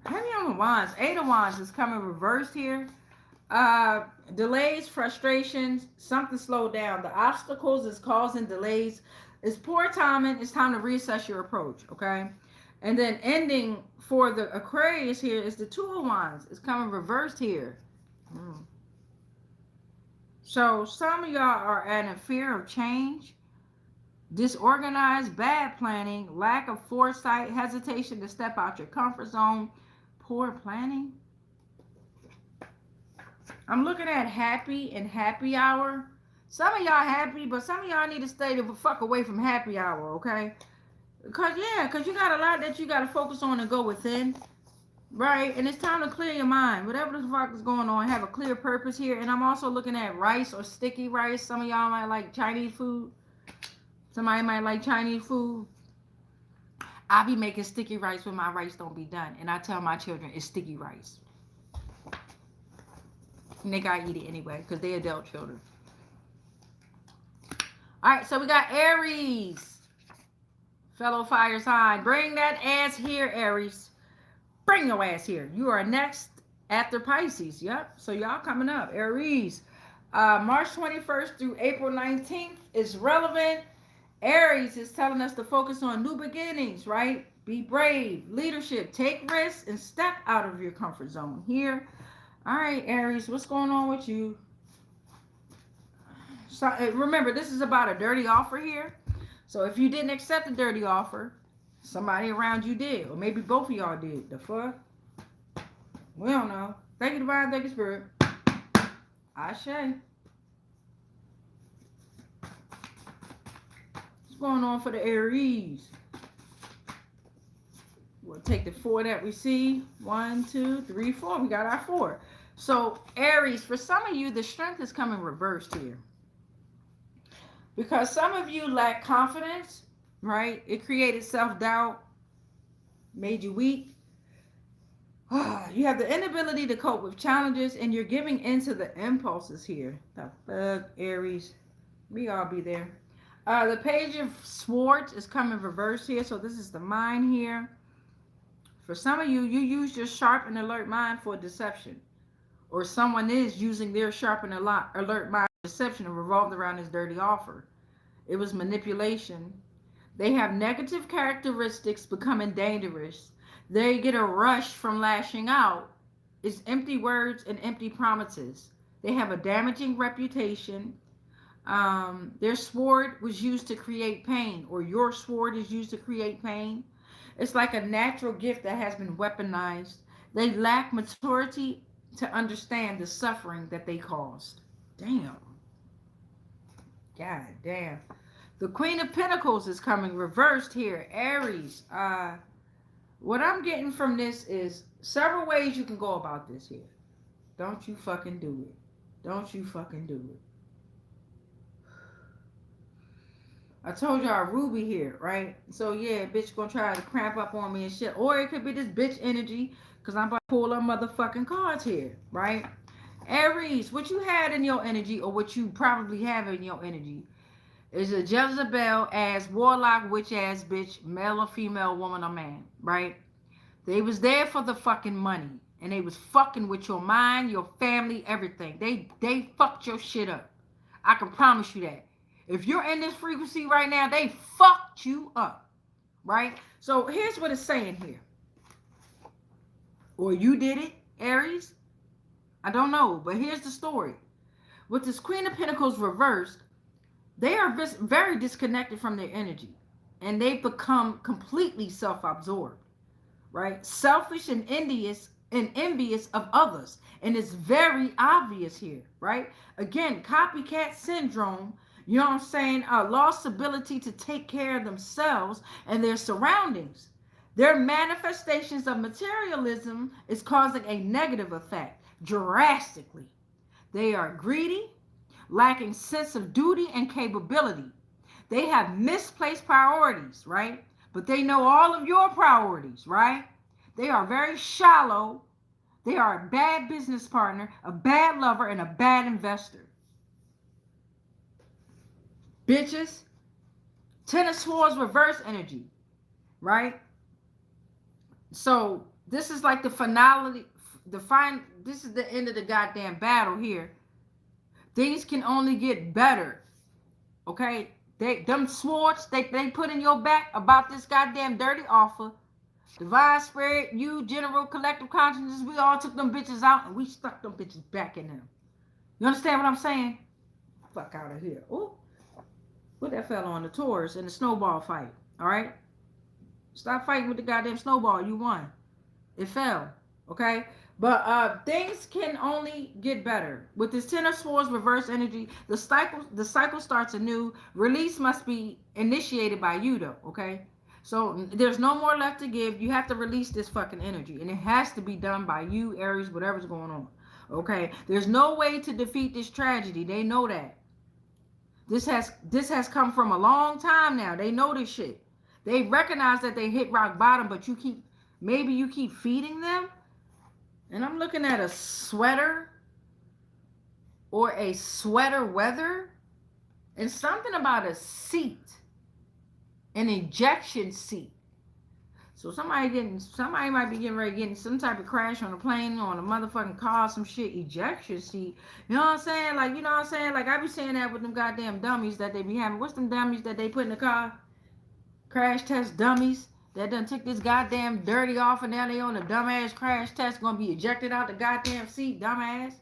Speaker 1: Heavy on the Wands. 8 of Wands is coming reversed here. Delays, frustrations, something slowed down. The obstacles is causing delays. It's poor timing. It's time to reassess your approach, okay? And then ending for the Aquarius here is the 2 of Wands. It's coming reversed here. So some of y'all are at a fear of change. Disorganized, bad planning, lack of foresight, hesitation to step out your comfort zone, poor planning. I'm looking at happy and happy hour. Some of y'all happy, but some of y'all need to stay the fuck away from happy hour, okay? Because you got a lot that you got to focus on and go within, right? And it's time to clear your mind. Whatever the fuck is going on, have a clear purpose here. And I'm also looking at rice or sticky rice. Some of y'all might like Chinese food. Somebody might like Chinese food. I be making sticky rice when my rice don't be done. And I tell my children it's sticky rice. And they gotta eat it anyway because they're adult children. Alright, so we got Aries. Fellow fire sign. Bring that ass here, Aries. Bring your ass here. You are next after Pisces. Yep. So y'all coming up. Aries. March 21st through April 19th is relevant. Aries is telling us to focus on new beginnings, right? Be brave, leadership, take risks, and step out of your comfort zone here. All right, Aries, what's going on with you? So remember, this is about a dirty offer here. So if you didn't accept the dirty offer, somebody around you did, or maybe both of y'all did. The fuck? We don't know. Thank you, Divine. Thank you, Spirit. Ashe. Going on for the Aries. We'll take the 4 that we see. 1, 2, 3, 4. We got our 4. So Aries, for some of you, the strength is coming reversed here. Because some of you lack confidence, right? It created self-doubt, made you weak. You have the inability to cope with challenges, and you're giving into the impulses here. The fuck, Aries. We all be there. The Page of Swords is coming reversed here. So this is the mind here. For some of you, you use your sharp and alert mind for deception. Or someone is using their sharp and alert mind for deception and revolved around this dirty offer. It was manipulation. They have negative characteristics, becoming dangerous. They get a rush from lashing out. It's empty words and empty promises. They have a damaging reputation. Their sword was used to create pain, or your sword is used to create pain. It's like a natural gift that has been weaponized. They lack maturity to understand the suffering that they caused. Damn. God damn. The Queen of Pentacles is coming reversed here. Aries. What I'm getting from this is several ways you can go about this here. Don't you fucking do it. Don't you fucking do it. I told y'all Ruby here, right? So yeah, bitch gonna try to cramp up on me and shit. Or it could be this bitch energy, because I'm about to pull her motherfucking cards here, right? Aries, what you had in your energy, or what you probably have in your energy, is a Jezebel ass, warlock, witch ass bitch, male or female, woman or man, right? They was there for the fucking money. And they was fucking with your mind, your family, everything. They fucked your shit up. I can promise you that. If you're in this frequency right now, they fucked you up, right? So here's what it's saying here. Or you did it, Aries. I don't know, but here's the story. With this Queen of Pentacles reversed, they are very disconnected from their energy. And they've become completely self-absorbed, right? Selfish and envious of others. And it's very obvious here, right? Again, copycat syndrome. You know what I'm saying? Lost ability to take care of themselves and their surroundings. Their manifestations of materialism is causing a negative effect drastically. They are greedy, lacking sense of duty and capability. They have misplaced priorities, right? But they know all of your priorities, right? They are very shallow. They are a bad business partner, a bad lover, and a bad investor. Bitches. Ten of Swords reverse energy, right? So this is like the finality, this is the end of the goddamn battle here. Things can only get better, okay? Them swords they put in your back about this goddamn dirty offer. Divine Spirit, you, general collective consciousness, we all took them bitches out and we stuck them bitches back in them. You understand what I'm saying? Fuck out of here. Ooh. Put that fella on the Taurus in the snowball fight. All right? Stop fighting with the goddamn snowball. You won. It fell. Okay? But things can only get better. With this Ten of Swords reverse energy, the cycle starts anew. Release must be initiated by you, though. Okay? So there's no more left to give. You have to release this fucking energy. And it has to be done by you, Aries, whatever's going on. Okay? There's no way to defeat this tragedy. They know that. This has come from a long time now. They know this shit. They recognize that they hit rock bottom, but maybe you keep feeding them. And I'm looking at a sweater or a sweater weather and something about a seat, an ejection seat. So somebody might be getting ready to get some type of crash on a plane, on a motherfucking car, some shit, ejection seat. You know what I'm saying? Like, you know what I'm saying? Like, I be saying that with them goddamn dummies that they be having. What's them dummies that they put in the car? Crash test dummies that done took this goddamn dirty off and now they on a dumbass crash test gonna be ejected out the goddamn seat, dumbass.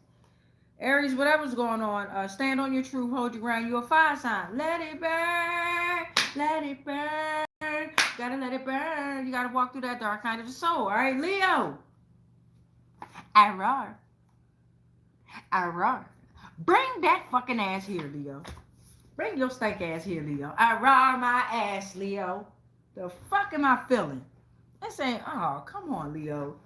Speaker 1: Aries, whatever's going on, stand on your truth, hold your ground. You're a fire sign. Let it burn, let it burn. Gotta let it burn. You gotta walk through that dark night of the soul. All right, Leo. I roar. I roar. Bring that fucking ass here, Leo. Bring your stank ass here, Leo. I roar my ass, Leo. The fuck am I feeling? They're saying, oh, come on, Leo.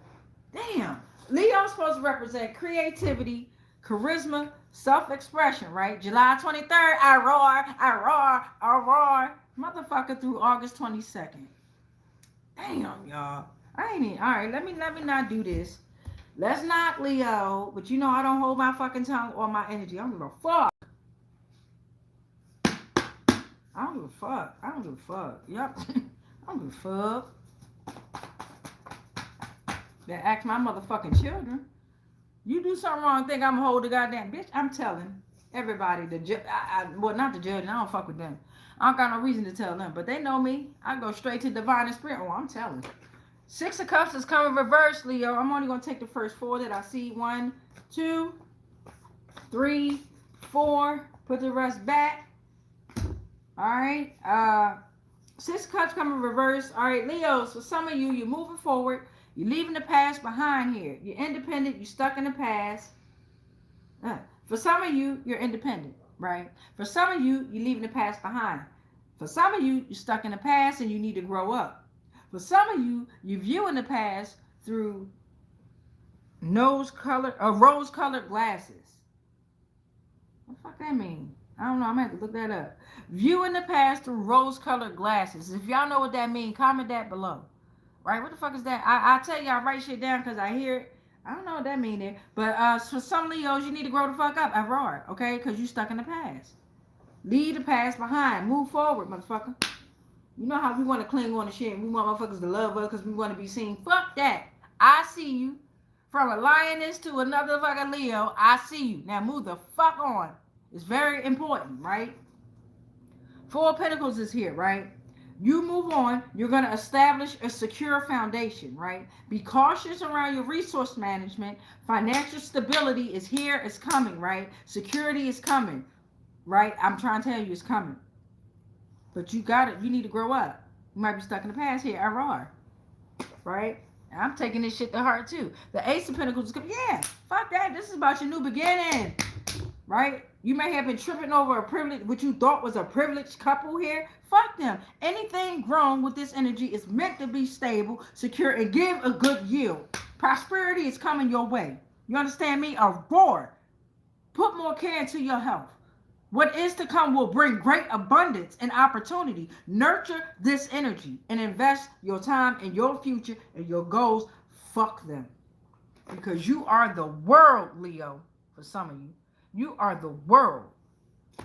Speaker 1: Damn. Leo's supposed to represent creativity, charisma, self-expression, right? July 23rd, I roar, I roar, I roar. Motherfucker through August 22nd. Damn, y'all. I ain't even, all right, let me not do this. Let's not, Leo. But you know I don't hold my fucking tongue or my energy. I don't give a fuck. I don't give a fuck. I don't give a fuck. Yep. I don't give a fuck. They ask my motherfucking children. You do something wrong, think I'm gonna hold the goddamn bitch. I'm telling everybody, well, not the judge, I don't fuck with them. I don't got no reason to tell them, but they know me. I go straight to divine and spirit. Oh, I'm telling. Six of Cups is coming reverse, Leo. I'm only gonna take the first four that I see. 1, 2, 3, 4. Put the rest back. All right. Six of Cups coming reverse. All right, Leos. For some of you, you're moving forward. You're leaving the past behind here. You're independent. You're stuck in the past. For some of you, you're independent, right? For some of you, you're leaving the past behind. For some of you, you're stuck in the past and you need to grow up. For some of you, you're viewing the past through rose-colored glasses. What the fuck that mean? I don't know. I'm going to have to look that up. Viewing the past through rose-colored glasses. If y'all know what that means, comment that below. Right? What the fuck is that? I tell you, I write shit down because I hear it. I don't know what that means there. But for some Leos, you need to grow the fuck up. I roar, okay? Because you stuck in the past. Leave the past behind. Move forward, motherfucker. You know how we want to cling on to shit and we want motherfuckers to love us because we want to be seen. Fuck that. I see you. From a lioness to another fucking Leo, I see you. Now move the fuck on. It's very important, right? Four of Pentacles is here, right? You move on, you're going to establish a secure foundation, right? Be cautious around your resource management. Financial stability is here, it's coming, right? Security is coming, right? I'm trying to tell you it's coming. But you got it. You need to grow up. You might be stuck in the past here. Right? And I'm taking this shit to heart too. The Ace of Pentacles is coming. Yeah, fuck that. This is about your new beginning. Right? You may have been tripping over a privilege, what you thought was a privileged couple here. Fuck them. Anything grown with this energy is meant to be stable, secure, and give a good yield. Prosperity is coming your way. You understand me? A roar. Put more care into your health. What is to come will bring great abundance and opportunity. Nurture this energy and invest your time in your future and your goals. Fuck them. Because you are the world, Leo, for some of you. You are the world.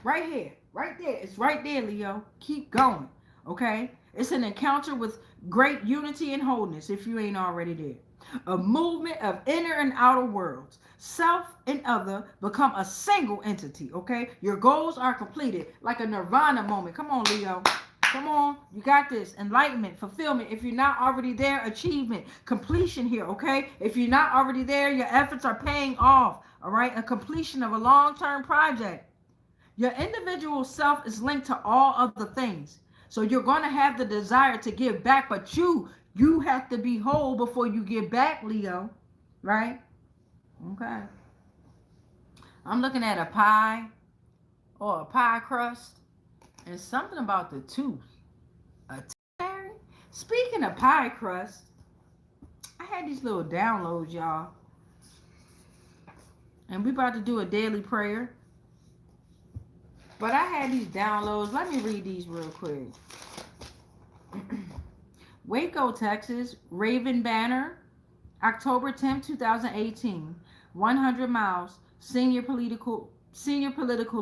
Speaker 1: Right here. Right there. It's right there, Leo. Keep going. Okay? It's an encounter with great unity and wholeness if you ain't already there. A movement of inner and outer worlds. Self and other become a single entity, okay? Your goals are completed like a nirvana moment. Come on, Leo. Come on. You got this. Enlightenment, fulfillment. If you're not already there, achievement, completion here, okay? If you're not already there, your efforts are paying off, all right? A completion of a long-term project. Your individual self is linked to all other things. So you're going to have the desire to give back, but you have to be whole before you give back, Leo, right? Okay. I'm looking at a pie or a pie crust and something about the tooth. A tooth. Speaking of pie crust, I had these little downloads, y'all. And we about to do a daily prayer. But I had these downloads. Let me read these real quick. Waco, Texas, Raven Banner, October 10, 2018. 100 miles, senior political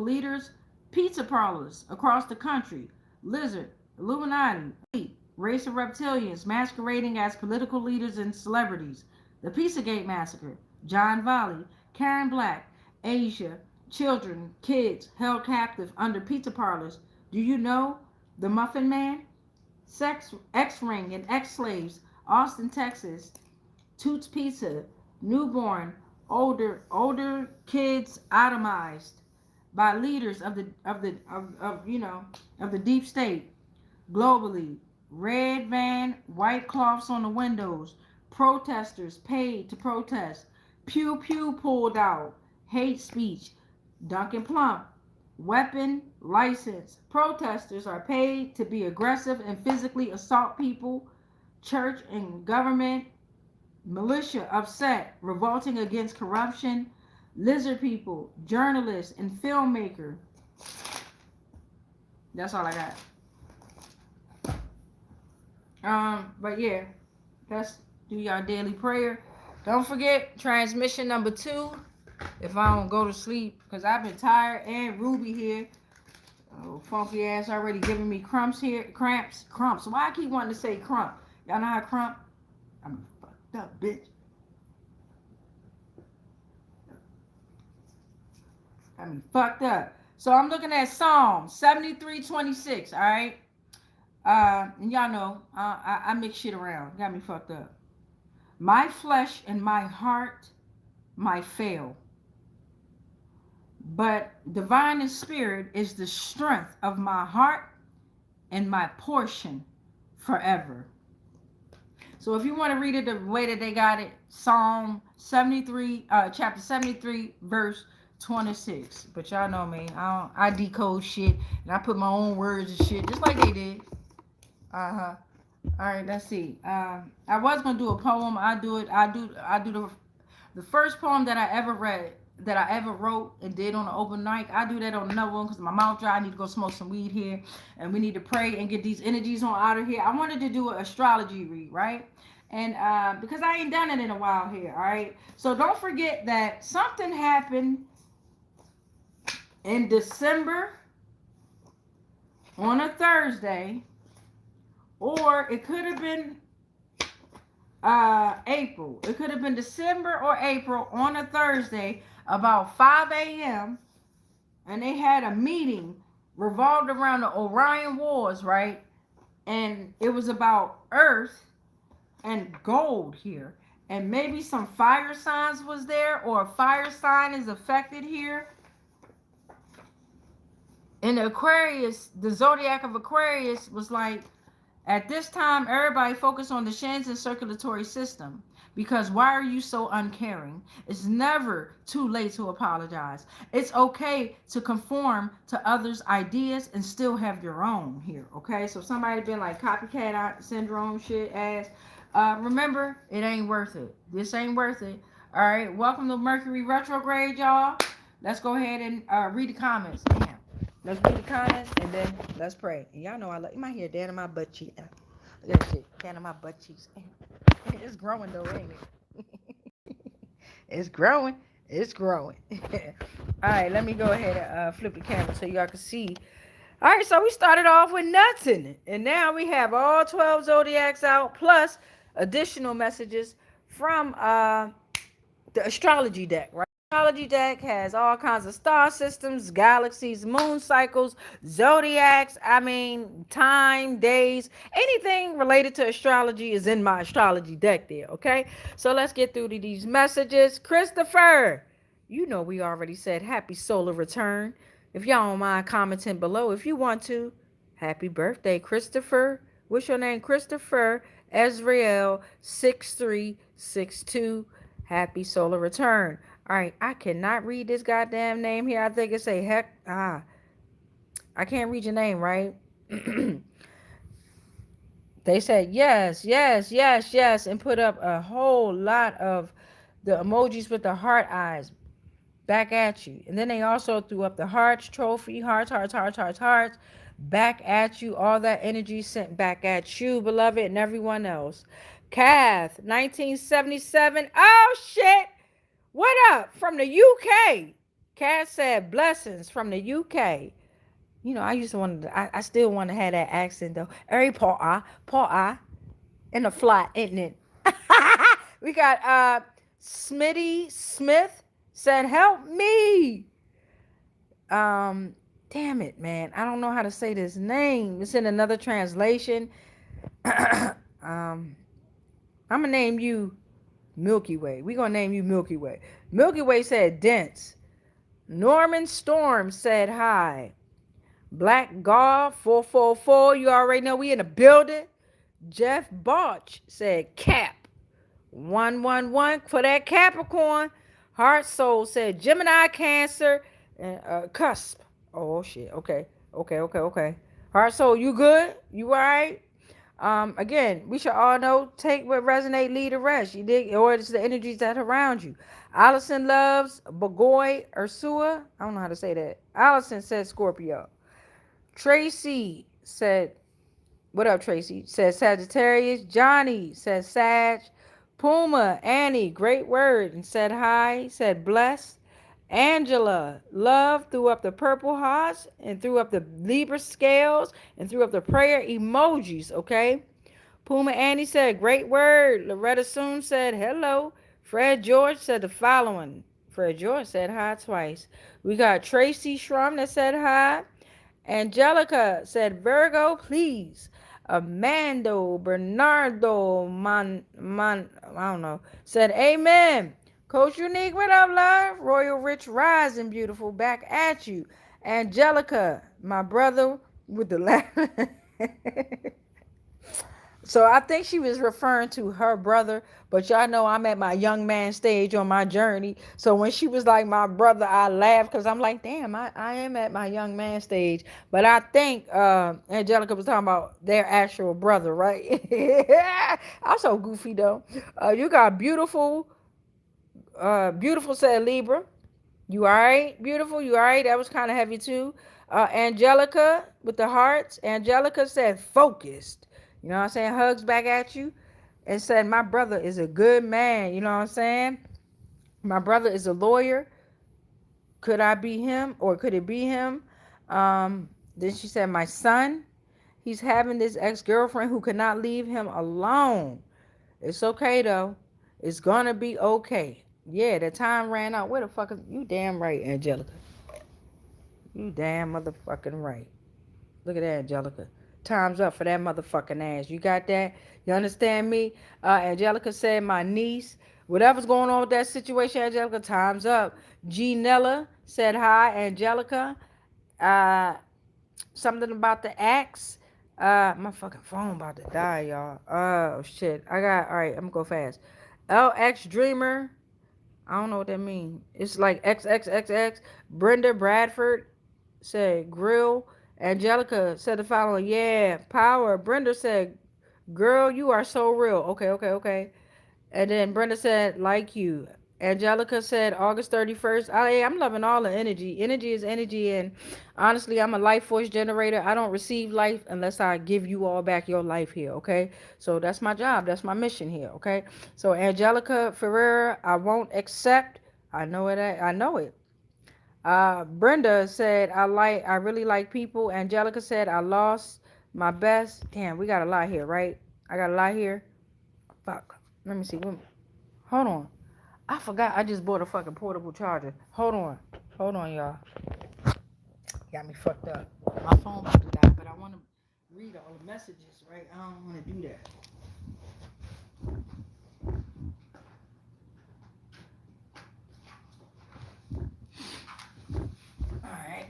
Speaker 1: leaders, pizza parlors across the country, Lizard, Illuminati, race of reptilians masquerading as political leaders and celebrities, the Pizzagate Massacre, John Volley, Karen Black, Asia, children, kids held captive under pizza parlors. Do you know the Muffin Man? Sex, X-Ring and X-Slaves, Austin, Texas, Toots Pizza, newborn, older kids atomized by leaders of the deep state globally. Red van, white cloths on the windows, protesters paid to protest, pew pew pulled out, hate speech, Duncan Plump, weapon license, protesters are paid to be aggressive and physically assault people, church and government, militia upset, revolting against corruption, lizard people, journalists, and filmmaker. That's all I got. But yeah, let's do your daily prayer. Don't forget transmission number 2. If I don't go to sleep, because I've been tired, and Ruby here, oh, funky ass already giving me cramps. Why I keep wanting to say crump? Y'all know how crump? I'm fucked up, bitch. I mean, fucked up. So I'm looking at Psalm 73:26. All right. And y'all know I mix shit around. Got me fucked up. My flesh and my heart might fail, but divine and spirit is the strength of my heart and my portion forever. So if you want to read it the way that they got it, Psalm 73, chapter 73, verse 26. But y'all know me, I decode shit and I put my own words and shit just like they did. Uh-huh. All right, let's see. I was gonna do a poem. I do the first poem that I ever read, that I ever wrote and did on an open mic. I do that on another one because my mouth dry. I need to go smoke some weed here, and we need to pray and get these energies on out of here. I wanted to do an astrology read, right? And because I ain't done it in a while here, all right? So don't forget that something happened in December on a Thursday, or it could have been April. It could have been December or April on a Thursday about 5 a.m. And they had a meeting revolved around the Orion Wars, right? And it was about Earth and gold here. And maybe some fire signs was there, or a fire sign is affected here. In the Aquarius, the zodiac of Aquarius was like, at this time, everybody focus on the shins and circulatory system, because why are you so uncaring? It's never too late to apologize. It's okay to conform to others' ideas and still have your own here, okay? So somebody been like copycat syndrome shit ass. Remember, it ain't worth it. This ain't worth it. All right, welcome to Mercury Retrograde, y'all. Let's go ahead and read the comments. Damn. Let's read the comments and then let's pray. And y'all know I love you. Might hear Dan in my butt cheek. Look at that shit. Dan in my butt cheeks. It's growing though, ain't it? It's growing. It's growing. All right, let me go ahead and flip the camera so y'all can see. All right, so we started off with nuts in it. And now we have all 12 zodiacs out, plus additional messages from the astrology deck, right? Astrology deck has all kinds of star systems, galaxies, moon cycles, zodiacs, time, days, anything related to astrology is in my astrology deck there, okay? So let's get through to these messages. Christopher, you know we already said happy solar return. If y'all don't mind commenting below, if you want to, happy birthday, Christopher. What's your name? Christopher Ezrael 6362. Happy solar return. All right, I cannot read this goddamn name here. I think it's a I can't read your name, right? They said yes, yes, yes, yes, and put up a whole lot of the emojis with the heart eyes back at you. And then they also threw up the hearts, trophy, hearts, back at you. All that energy sent back at you, beloved, and everyone else. Kath, 1977. Oh, shit. What up? From the UK. Kat said blessings from the UK. You know, I used to want to, I still want to have that accent though. Every Paul I, in the flat, isn't it? We got Smitty Smith said, help me. Damn it, man. I don't know how to say this name. It's in another translation. I'm going to name you Milky Way. We're going to name you Milky Way. Milky Way said dense. Norman Storm said hi. Black God 444. You already know we in the building. Jeff Botch said cap. 111 for that Capricorn. Heart Soul said Gemini Cancer and cusp. Oh shit. Okay. Heart Soul, you good? You all right? Again, we should all know, take what resonate, leave the rest. You dig? Or it's the energies that are around you. Allison loves Bagoy Ursua. I don't know how to say that. Allison said Scorpio. Tracy said, what up, Tracy? Said Sagittarius. Johnny said Sag. Puma, Annie, great word, and said hi. Said bless. Angela, love, threw up the purple hearts and threw up the Libra scales and threw up the prayer emojis, okay? Puma Annie said, great word. Loretta Soon said, hello. Fred George said the following Fred George said hi twice. We got Tracy Shrum that said hi. Angelica said, Virgo, please. Amando Bernardo I don't know, said, Amen. Coach Unique, what up, love? Royal Rich Rising, beautiful, back at you. Angelica, my brother with the laugh. So I think she was referring to her brother, but y'all know I'm at my young man stage on my journey. So when she was like my brother, I laughed because I'm like, damn, I am at my young man stage. But I think Angelica was talking about their actual brother, right? I'm so goofy though. You got beautiful, beautiful said Libra. You all right, beautiful? You all right? That was kind of heavy too. Angelica with the hearts. Angelica said focused. You know what I'm saying? Hugs back at you. And said, my brother is a good man. You know what I'm saying? My brother is a lawyer. Could I be him or could it be him? Then she said, my son, he's having this ex-girlfriend who could not leave him alone. It's okay though. It's gonna be okay. Yeah, the time ran out. Where the fuck is you? Damn right, Angelica. You damn motherfucking right. Look at that, Angelica. Time's up for that motherfucking ass. You got that? You understand me? Angelica said, my niece. Whatever's going on with that situation, Angelica, time's up. G. Nella said hi, Angelica. Something about the axe. My fucking phone about to die, y'all. Oh, shit. All right, I'm gonna go fast. LX Dreamer. I don't know what that means. It's like XXXX. Brenda Bradford said grill. Angelica said the following. Yeah, power. Brenda said, girl, you are so real. Okay. And then Brenda said, like you. Angelica said August 31st. I'm loving all the energy. Energy is energy. And honestly, I'm a life force generator. I don't receive life unless I give you all back your life here. Okay. So that's my job. That's my mission here. Okay. So Angelica Ferreira, I won't accept. I know it. I know it. Brenda said, I really like people. Angelica said, I lost my best. Damn, we got a lot here, right? I got a lot here. Fuck. Let me see. Hold on. I forgot I just bought a fucking portable charger. Hold on, y'all. Got me fucked up. My phone about to die, but I want to read all the messages, right? I don't want to do that. All right.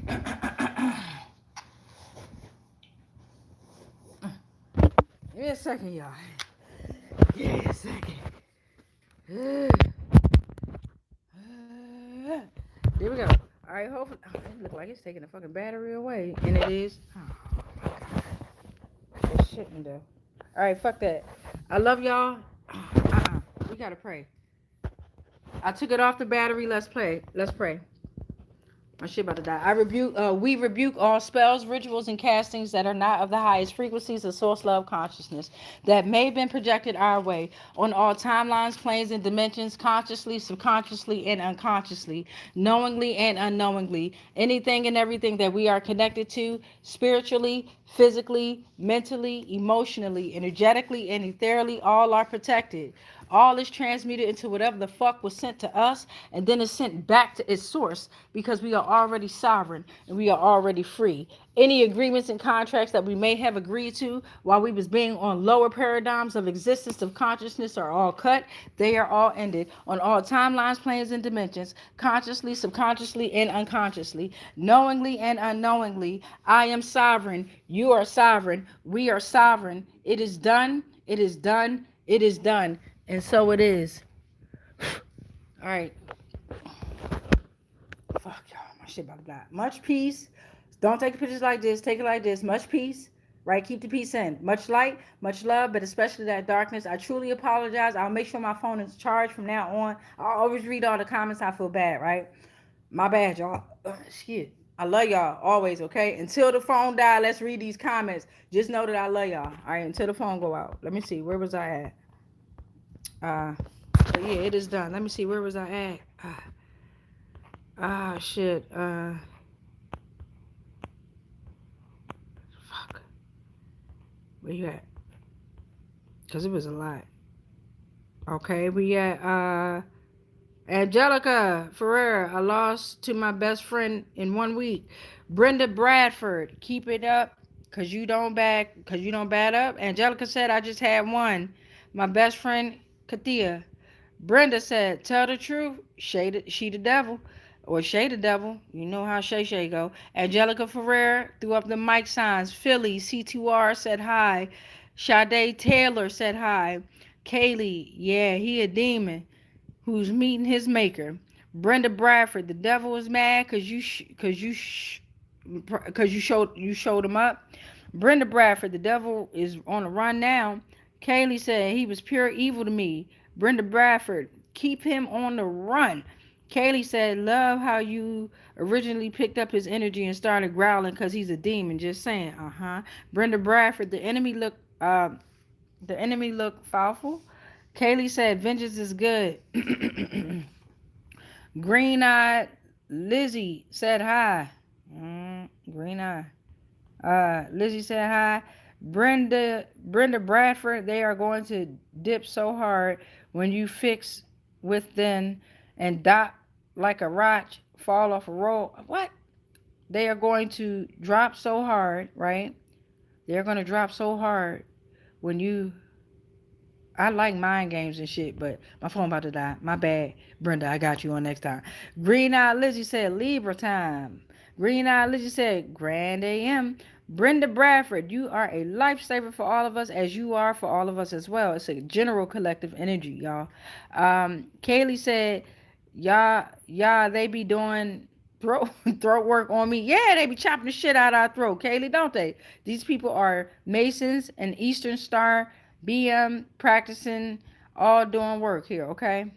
Speaker 1: Give me a second, y'all. Give me a second. There we go. All right, hopefully. Oh, it looks like it's taking the fucking battery away. And it is. Oh, my God. It shouldn't, though. All right, fuck that. I love y'all. We got to pray. I took it off the battery. Let's pray. My shit about to die. We rebuke all spells, rituals, and castings that are not of the highest frequencies of source love consciousness that may have been projected our way on all timelines, planes, and dimensions, consciously, subconsciously, and unconsciously, knowingly and unknowingly. Anything and everything that we are connected to, spiritually, physically, mentally, emotionally, energetically, and ethereally, all are protected. All is transmuted into whatever the fuck was sent to us, and then it's sent back to its source because we are already sovereign and we are already free. Any agreements and contracts that we may have agreed to while we was being on lower paradigms of existence of consciousness are all cut. They are all ended on all timelines, planes, and dimensions, consciously, subconsciously, and unconsciously, knowingly and unknowingly. I am sovereign. You are sovereign. We are sovereign. It is done. It is done. It is done. And so it is. All right. Fuck y'all. My shit about to die. Much peace. Don't take pictures like this. Take it like this. Much peace. Right? Keep the peace in. Much light. Much love. But especially that darkness. I truly apologize. I'll make sure my phone is charged from now on. I'll always read all the comments. I feel bad, right? My bad, y'all. Shit. I love y'all. Always, okay? Until the phone die, let's read these comments. Just know that I love y'all. All right? Until the phone go out. Let me see. Where was I at? But yeah, it is done. Let me see. Where was I at? Shit. Fuck. Where you at? Because it was a lot. Okay, we at, Angelica Ferreira, I lost to my best friend in 1 week. Brenda Bradford, keep it up, cause you don't bad up. Angelica said, I just had one. My best friend Katia. Brenda said, tell the truth. She the devil. Or Shay the devil. You know how Shay go. Angelica Ferrer threw up the mic signs. Philly, C2R said hi. Sade Taylor said hi. Kaylee, yeah, he a demon who's meeting his maker. Brenda Bradford, the devil is mad because you showed him up. Brenda Bradford, the devil is on the run now. Kaylee said he was pure evil to me. Brenda Bradford, keep him on the run. Kaylee said, love how you originally picked up his energy and started growling because he's a demon. Just saying. Brenda Bradford, the enemy looked powerful. Kaylee said, vengeance is good. Green-eyed Lizzie said hi. Green-eyed. Lizzie said hi. Brenda Bradford, they are going to dip so hard when you fix with them and dot like a rock, fall off a roll. What? They are going to drop so hard, right? They're going to drop so hard when you... I like mind games and shit, but my phone about to die. My bad. Brenda, I got you on next time. Green-eyed Lizzie said, Libra time. Green-eyed Lizzie said, Grand AM. Brenda Bradford, you are a lifesaver for all of us, as you are for all of us as well. It's a general collective energy, y'all. Kaylee said, y'all, they be doing throat work on me. Yeah, they be chopping the shit out of our throat, Kaylee, don't they? These people are Masons and Eastern Star BM practicing, all doing work here, okay?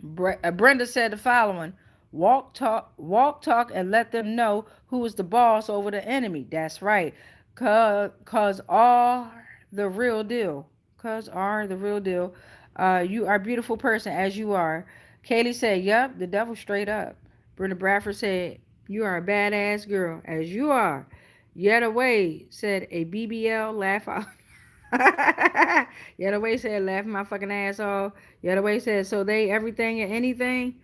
Speaker 1: Brenda said the following: walk, talk, and let them know who is the boss over the enemy. That's right. Cause are the real deal. Cause are the real deal. You are a beautiful person as you are. Kaylee said, yup, the devil straight up. Brenda Bradford said, you are a badass girl as you are. Yet away said a BBL laugh out. Yet away said, laughing my fucking ass off. Yet away said, so they everything and anything.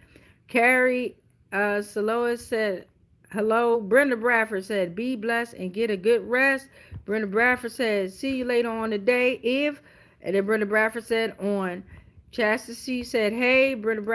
Speaker 1: Carrie Salois said, hello. Brenda Bradford said, be blessed and get a good rest. Brenda Bradford said, see you later on the day, if. And then Brenda Bradford said, on. Chastity said, hey. Brenda Bradford